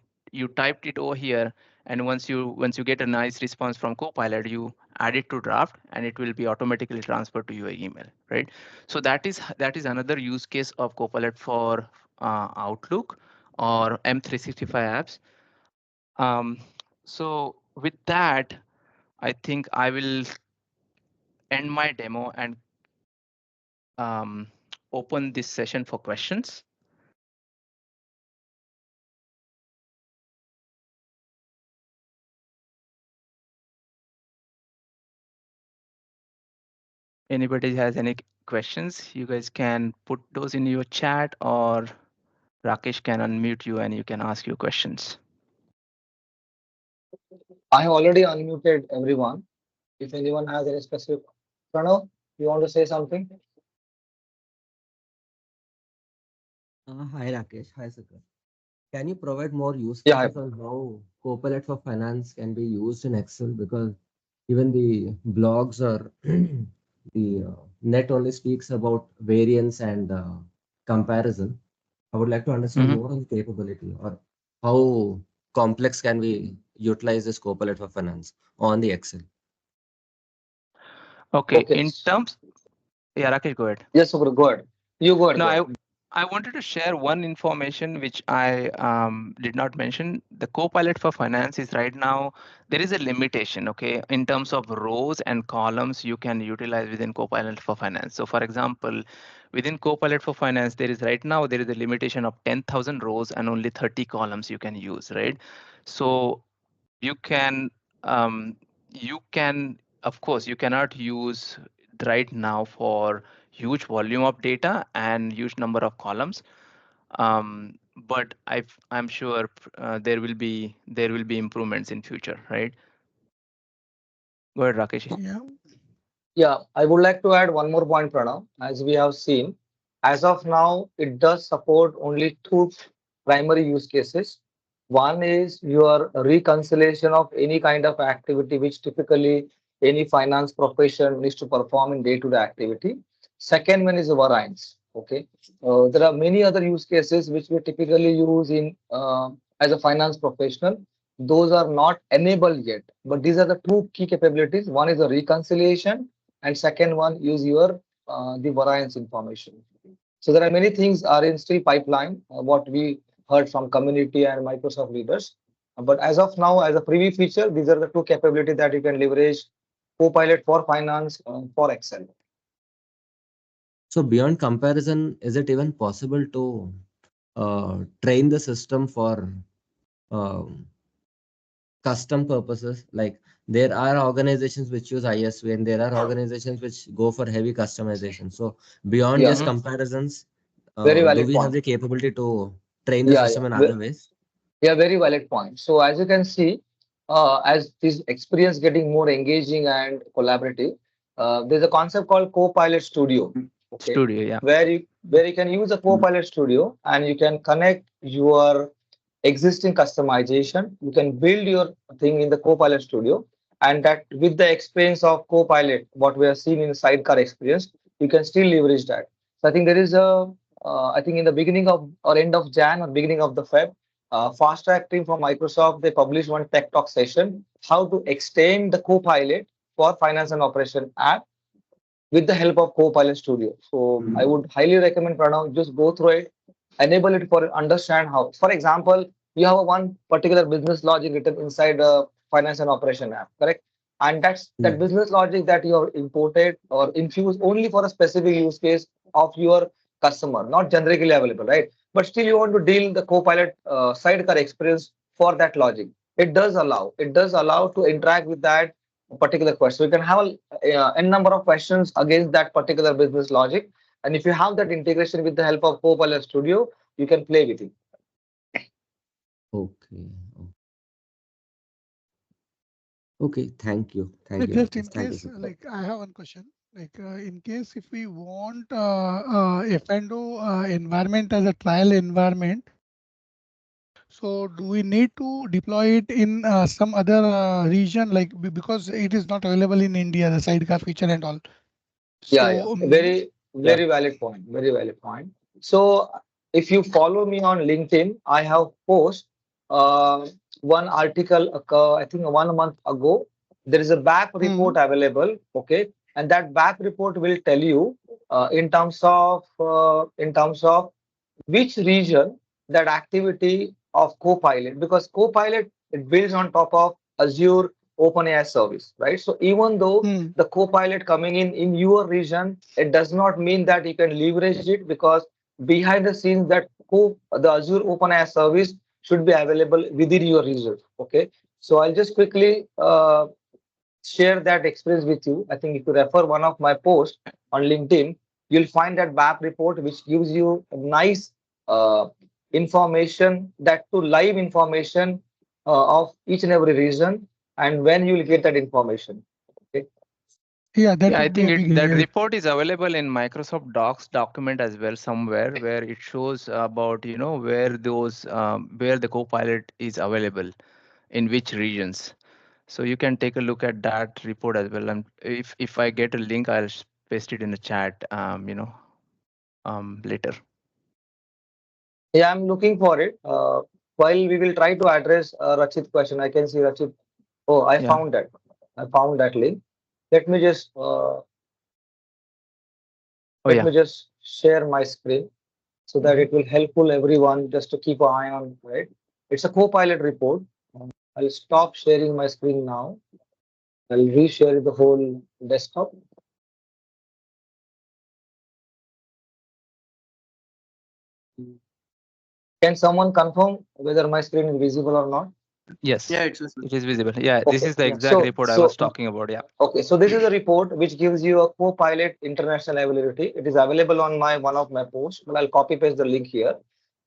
typed it over here, and once you get a nice response from Copilot, you add it to draft, and it will be automatically transferred to your email, right? So that is another use case of Copilot for Outlook or M365 apps. So with that, I think I will end my demo and open this session for questions. Anybody has any questions, you guys can put those in your chat, or Rakesh can unmute you and you can ask your questions. I have already unmuted everyone. If anyone has any specific, Pranav, you want to say something? Hi Rakesh, hi Siddharth. Can you provide more use Yeah, cases on how Copilot for Finance can be used in Excel? Because even the blogs or the net only speaks about variance and comparison. I would like to understand Mhm. more on the capability or how complex can we utilize this Copilot for Finance on the Excel. Okay, okay. in terms, yeah, Rakesh, go ahead. Yes, Subra, go ahead. You go ahead, No, go ahead. I wanted to share one information which I did not mention. The Copilot for Finance is right now, there is a limitation, okay, in terms of rows and columns you can utilize within Copilot for Finance. So for example, within Copilot for Finance, there is right now, there is a limitation of 10,000 rows and only 30 columns you can use, right? So you can, um, of course, you cannot use right now for huge volume of data and huge number of columns. But I'm sure there will be improvements in future, right? Go ahead, Rakesh. Yeah. Yeah, I would like to add one more point, Pranav. As we have seen, as of now, it does support only two primary use cases. One is your reconciliation of any kind of activity which typically any finance profession needs to perform in day-to-day activity. Second one is variance. Okay, there are many other use cases which we typically use in as a finance professional. Those are not enabled yet, but these are the two key capabilities. One is the reconciliation, and second one is your the variance information. So there are many things are in still pipeline, what we heard from community and Microsoft leaders. But as of now, as a preview feature, these are the two capabilities that you can leverage Copilot for Finance for Excel. So beyond comparison, is it even possible to train the system for um, custom purposes? Like there are organizations which use ISV and there are organizations which go for heavy customization. So beyond Yeah, just Mhm. comparisons, very do valid we have point. the capability to train the Yeah, system in yeah. other ways? Yeah, very valid point. So as you can see, as this experience getting more engaging and collaborative, there's a concept called Copilot Studio. Okay, Studio, yeah. where you can use a Copilot Studio and you can connect your existing customization. You can build your thing in the Copilot Studio, and that with the experience of Copilot, what we have seen in the Sidecar experience, you can still leverage that. So I think there is a, I think in the beginning of or end of Jan or beginning of the Feb, Fast Track team from Microsoft, they published one tech talk session how to extend the Copilot for finance and operation app with the help of Copilot Studio. So I would highly recommend Pranav just go through it, enable it for understand how. For example, you have a one particular business logic written inside a finance and operation app, correct? And that's that Hmm. business logic that you have imported or infused only for a specific use case of your customer, not generically available, right? But still you want to deal the Copilot sidecar experience for that logic. It does allow to interact with that particular question. You can have a n number of questions against that particular business logic, and if you have that integration with the help of Copilot Studio, you can play with it. Okay. Okay. Thank you, Just in Rakesh. Thank you, case, Siddharth. like I have one question. Like in case if we want F&O environment as a trial environment, so do we need to deploy it in some other region, like because it is not available in India, the sidecar feature and all. Yeah, yeah. So Very, Yeah. very valid point. Very valid point. So if you follow me on LinkedIn, I have post one article, I think 1 month ago. There is a back mm, report available. Okay. And that back report will tell you in terms of which region that activity of Copilot, because Copilot it builds on top of Azure OpenAI service, right? So even though mm, the Copilot coming in your region, it does not mean that you can leverage it, because behind the scenes the Azure OpenAI service should be available within your region. Okay, so I'll just quickly share that experience with you. I think if you refer one of my posts on LinkedIn, you'll find that BAP report which gives you a nice information, that to live information of each and every region, and when you will get that information. Okay. Yeah, that Yeah, I would be think a big that help. report is available in Microsoft Docs document as well somewhere where it shows about where those where the Copilot is available in which regions. So you can take a look at that report as well. And if I get a link, I'll paste it in the chat. Later. Yeah, I'm looking for it. While we will try to address Rachit question, I can see Rachit. Oh, I Yeah. found that. I found that link. Let me just let me just share my screen so that it will helpful everyone just to keep an eye on, right? It's a Copilot report. I'll stop sharing my screen now. I'll reshare the whole desktop. Can someone confirm whether my screen is visible or not? Yes. Yeah, it's visible. It is visible. Yeah, this Okay. is the Yeah. exact report I was talking about. Yeah. Okay, so this is a report which gives you a Copilot international availability. It is available on my one of my posts, but I'll copy paste the link here.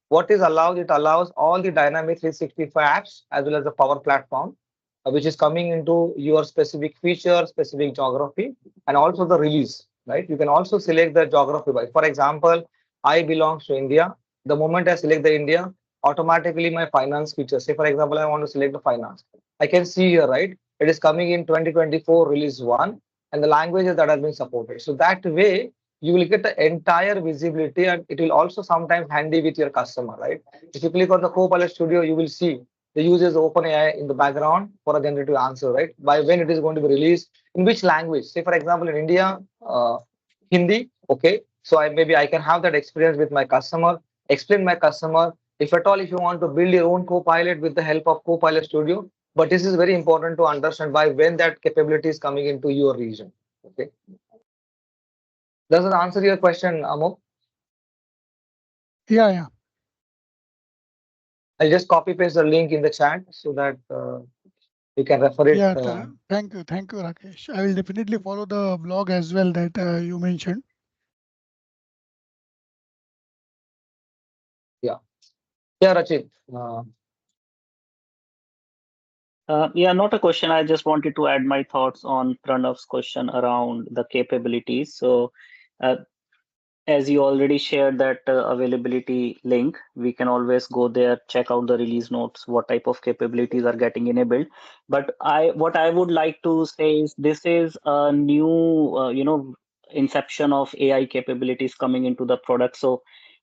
What is allowed? It allows all the Dynamics 365 apps as well as the Power Platform, which is coming into your specific feature, specific geography, and also the release. Right? You can also select the geography by. For example, I belongs to India. The moment I select the India, automatically my finance feature. Say for example, I want to select the finance. I can see here, right? It is coming in 2024 release 1 and the languages that have been supported. So that way you will get the entire visibility, and it will also sometimes handy with your customer, right? If you click on the Copilot Studio, you will see the uses OpenAI in the background for a generative answer, right? By when it is going to be released, in which language. Say for example, in India, Hindi, okay. So I can have that experience with my customer, explain my customer. If at all, if you want to build your own Copilot with the help of Copilot Studio, but this is very important to understand by when that capability is coming into your region. Okay. Does it answer your question, Amok? Yeah. I'll just copy paste the link in the chat so that you can refer it. Yeah, thank you, Rakesh. I will definitely follow the blog as well that you mentioned. Yeah, Rachit. Yeah, not a question. I just wanted to add my thoughts on Pranav's question around the capabilities. So, uh, as you already shared that availability link, we can always go there, check out the release notes, what type of capabilities are getting enabled. But what I would like to say is this is a new, inception of AI capabilities coming into the product. So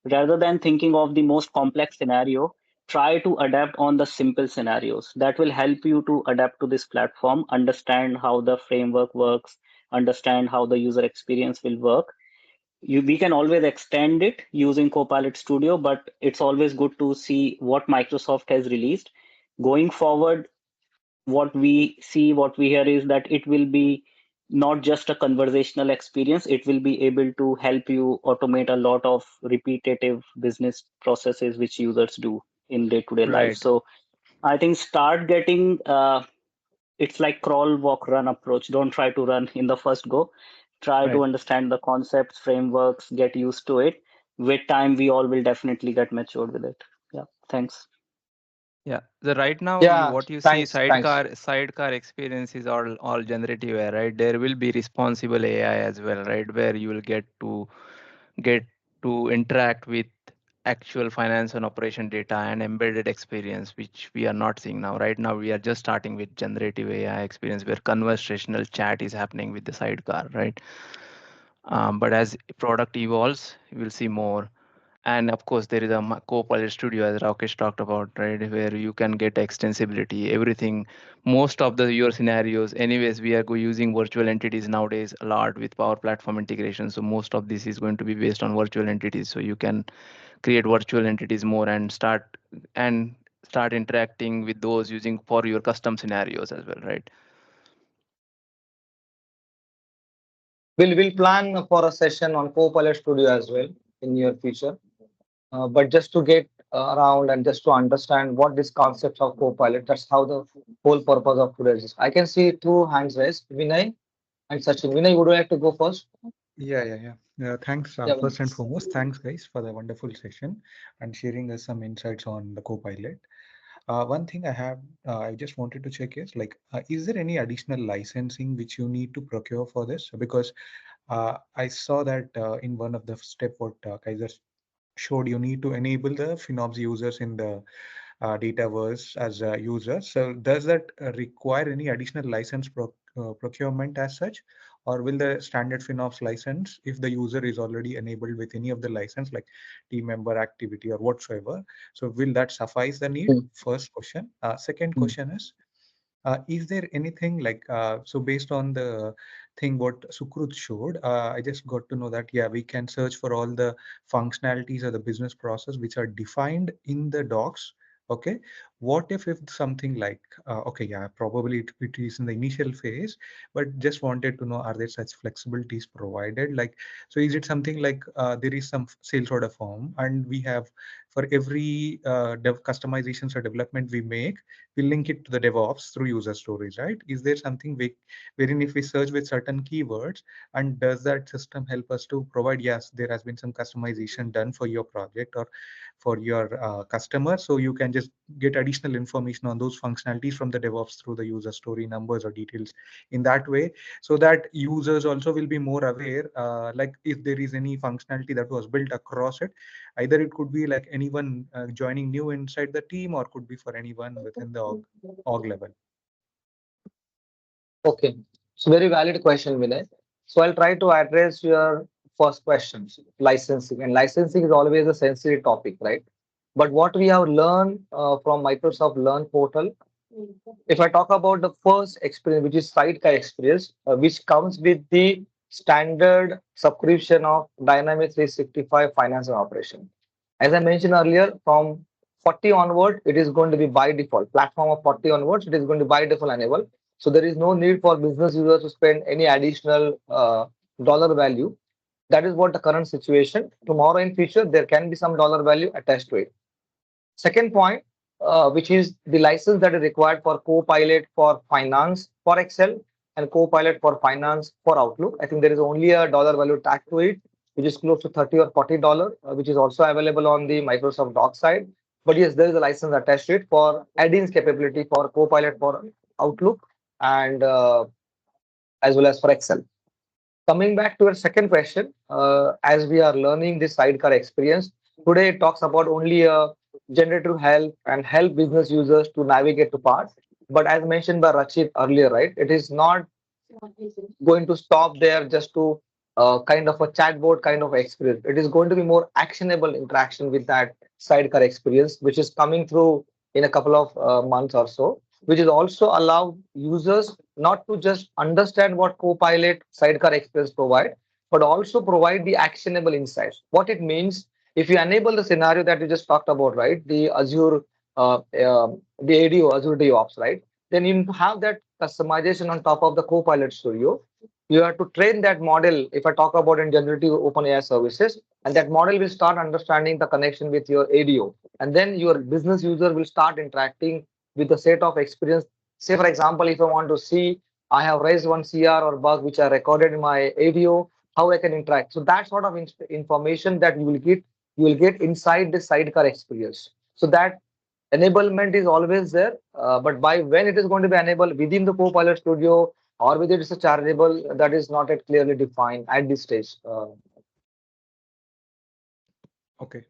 rather than thinking of the most complex scenario, try to adapt on the simple scenarios. That will help you to adapt to this platform, understand how the framework works, understand how the user experience will work. We can always extend it using Copilot Studio, but it's always good to see what Microsoft has released. Going forward, what we see, what we hear is that it will be not just a conversational experience, it will be able to help you automate a lot of repetitive business processes which users do in day-to-day life. Right. So I think start getting it's like crawl, walk, run approach. Don't try to run in the first go. Try to Right. understand the concepts, frameworks, get used to it. With time, we all will definitely get matured with it. Yeah, thanks. Yeah. The right now Yeah, what you see thanks. sidecar experience is all generative AI, right? There will be responsible AI as well, right? Where you will get to interact with actual finance and operation data and embedded experience, which we are not seeing now. Right now, we are just starting with generative AI experience where conversational chat is happening with the sidecar, right? But as product evolves, we'll see more. And of course, there is a Copilot Studio, as Rakesh talked about, right, where you can get extensibility, everything. Most of your scenarios, anyways, we are using virtual entities nowadays a lot with Power Platform integration. So most of this is going to be based on virtual entities. So you can create virtual entities more and start interacting with those using for your custom scenarios as well, right? We'll plan for a session on Copilot Studio as well in near future. But just to get around and just to understand what this concept of Copilot. That's how the whole purpose of today is. I can see two hands raised, Vinay and Sachin. Vinay, would you like to go first? Thanks. Yeah, First and foremost, thanks guys for the wonderful session and sharing us some insights on the Copilot. One thing I just wanted to check is there any additional licensing which you need to procure for this? Because I saw that in one of the step what Kaiser showed, you need to enable the FinOps users in the Dataverse as a user. So does that require any additional license procurement as such? Or will the standard FinOps license, if the user is already enabled with any of the license like team member activity or whatsoever, so will that suffice the need? First question. Second question is there anything so based on the thing what Sukrut showed, I just got to know that, yeah, we can search for all the functionalities of the business process which are defined in the docs. Okay, what if something like, okay, yeah, probably it is in the initial phase, but just wanted to know, are there such flexibilities provided? Like, so is it something like there is some sales order form and we have for every dev customizations or development we make, we link it to the DevOps through user stories, right? Is there something wherein if we search with certain keywords, and does that system help us to provide, yes, there has been some customization done for your project or for your customer, so you can just get additional information on those functionalities from the DevOps through the user story numbers or details in that way, so that users also will be more aware, like if there is any functionality that was built across it, either it could be like anyone joining new inside the team or could be for anyone within the org level. Okay, so very valid question, Vinay. So I'll try to address your first question, licensing. And licensing is always a sensitive topic, right? But what we have learned from Microsoft Learn portal, if I talk about the first experience, which is Sidecar experience, which comes with the standard subscription of Dynamics 365 Finance and Operation. As I mentioned earlier, from 40 onward, it is going to be by default. Platform of 40 onwards, it is going to by default enable. So there is no need for business users to spend any additional dollar value. That is what the current situation. Tomorrow in future, there can be some dollar value attached to it. Second point, which is the license that is required for Copilot for finance for Excel and Copilot for finance for Outlook. I think there is only a dollar value tag to it, which is close to $30 or $40, which is also available on the Microsoft Doc side. But yes, there is a license attached to it for add-ins capability for Copilot for Outlook and as well as for Excel. Coming back to your second question, as we are learning this Sidecar experience, today it talks about only a generative help and help business users to navigate to parts. But as mentioned by Rachit earlier, right, it is not going to stop there just to kind of a chatbot kind of experience. It is going to be more actionable interaction with that Sidecar experience, which is coming through in a couple of months or so, which is also allow users not to just understand what Copilot Sidecar experience provide, but also provide the actionable insights. What it means, if you enable the scenario that you just talked about, right, the Azure, the ADO, Azure DevOps, right, then you have that customization on top of the Copilot Studio. You have to train that model, if I talk about in generative OpenAI services, and that model will start understanding the connection with your ADO. And then your business user will start interacting with the set of experience. Say, for example, if I want to see, I have raised one CR or bug which I recorded in my ADO, how I can interact. So that sort of information that you will get inside the Sidecar experience. So that enablement is always there, but by when it is going to be enabled within the Copilot Studio or whether it's a chargeable, that is not yet clearly defined at this stage. Okay,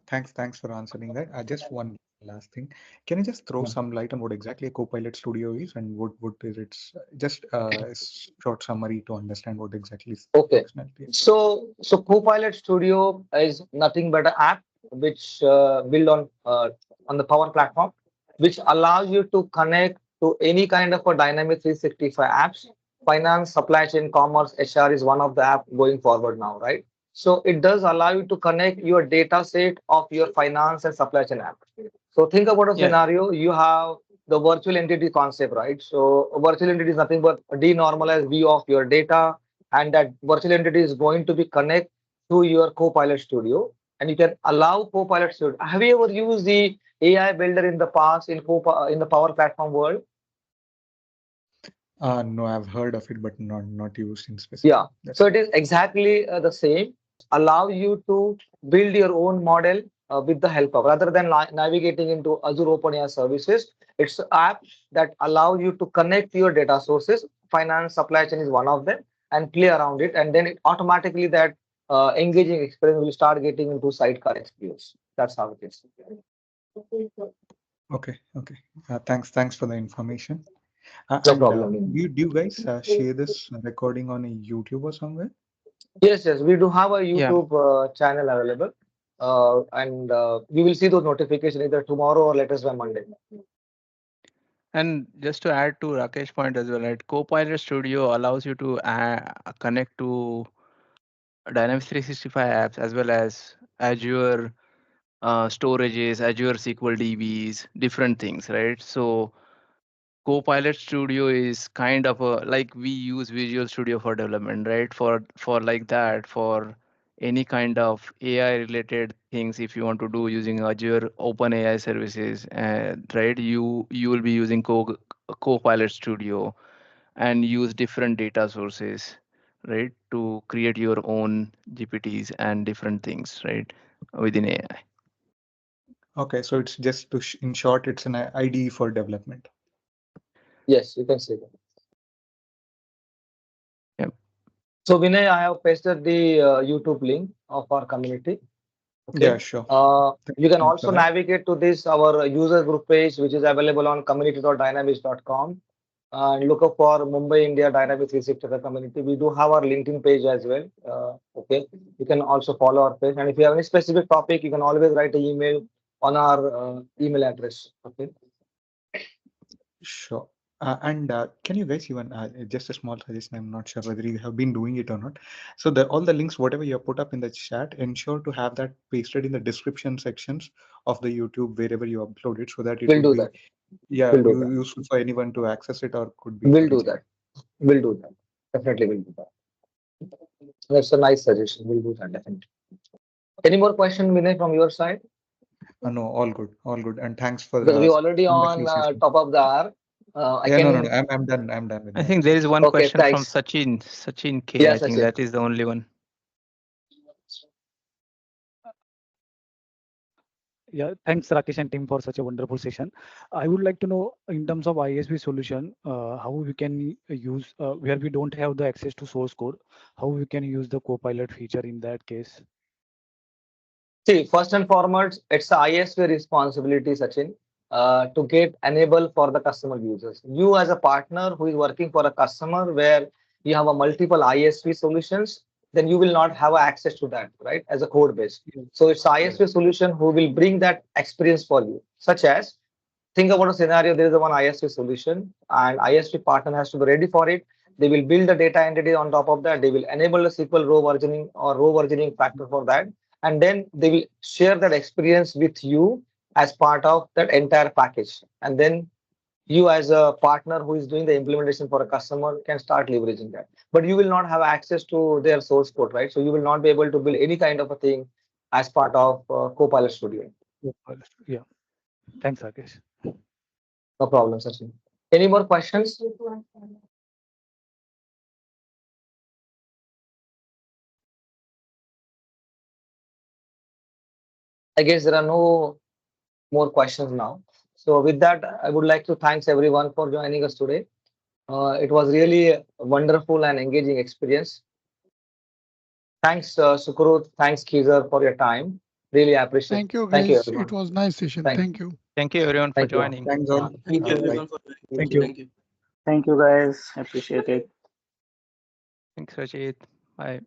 thanks for answering that. Just one last thing. Can you just throw some light on what exactly a Copilot Studio is and what is its just short summary to understand what exactly is Okay, functionality? so Copilot Studio is nothing but an app which built on the Power Platform, which allows you to connect to any kind of a Dynamic 365 apps. Finance, supply chain, commerce, HR is one of the app going forward now, right? So it does allow you to connect your data set of your finance and supply chain app. So think about a Yeah. scenario, you have the virtual entity concept, right? So a virtual entity is nothing but a denormalized view of your data, and that virtual entity is going to be connect to your Copilot Studio. and you can allow Copilot Studio. Have you ever used the AI builder in the past in the Power Platform world? No, I've heard of it, but not used in specific. Yeah. So it is exactly the same. Allow you to build your own model with the help of, rather than navigating into Azure OpenAI services. It's an app that allow you to connect your data sources. Finance, supply chain is one of them, and play around it, and then it automatically that engaging experience will start getting into Sidecar experience. That's how it is. Okay. Thanks for the information. No problem. Do you guys share this recording on a YouTube or somewhere? Yes, we do have a Yeah. YouTube channel available, and we will see those notifications either tomorrow or latest by Monday. And just to add to Rakesh's point as well, right? Copilot Studio allows you to connect to Dynamics 365 apps as well as Azure storages, Azure SQL DBs, different things, right? So Copilot Studio is kind of a, like we use Visual Studio for development, right? For like that, for any kind of AI related things, if you want to do using Azure OpenAI services, right? You will be using Copilot Studio and use different data sources, right, to create your own GPTs and different things, right, within AI. Okay, so it's just to in short, it's an IDE for development. Yes, you can say that. Yep. So Vinay, I have pasted the YouTube link of our community. Okay. Yeah, sure. You can Thanks also for that. navigate to this our user group page, which is available on community.dynamics.com, and look up for Mumbai India Dynamics 365 community. We do have our LinkedIn page as well. Okay, you can also follow our page, and if you have any specific topic, you can always write an email on our email address. Okay. Sure. And can you guys even just a small suggestion? I'm not sure whether you have been doing it or not. So all the links, whatever you have put up in the chat, ensure to have that pasted in the description sections of the YouTube wherever you upload it, so that it We'll would do be that. We'll do that. useful for anyone to access it or could be. We'll do that. We'll do that. Definitely, we'll do that. That's a nice suggestion. We'll do that definitely. Any more question, Vinay, from your side? No, all good, and thanks for Because we already wonderful on session. top of the hour. Yeah, no, I'm done. I'm done with I my think there is one Okay, question from thanks. Sachin K. Yeah, I think Sachin. that is the only one. Yeah, thanks Rakesh and team for such a wonderful session. I would like to know in terms of ISV solution, how we can use where we don't have the access to source code, how we can use the Copilot feature in that case. See, first and foremost, it's the ISV responsibility, Sachin, to get enable for the customer users. You as a partner who is working for a customer where you have a multiple ISV solutions, then you will not have access to that, right? As a code base. So it's ISV solution who will bring that experience for you, such as think about a scenario, there is a one ISV solution and ISV partner has to be ready for it. They will build the data entity on top of that. They will enable the SQL row versioning or row versioning factor for that. And then they will share that experience with you as part of that entire package. And then you as a partner who is doing the implementation for a customer can start leveraging that. But you will not have access to their source code, right? So you will not be able to build any kind of a thing as part of Copilot Studio. Yeah, thanks Rakesh. No problem, Sachin. Any more questions? I guess there are no more questions now. So with that, I would like to thanks everyone for joining us today. It was really a wonderful and engaging experience. Thanks, Sukrut. Thanks, Kizer, for your time. Really appreciate it. Thank you, Thank you, guys. everyone. It was nice session. Thank Thank you. Thank you everyone for Thank you. joining. Thanks all. Thank you Bye. everyone for Thank you. Thank you. Thank you guys. Appreciate it. Thanks, Rajit. Bye.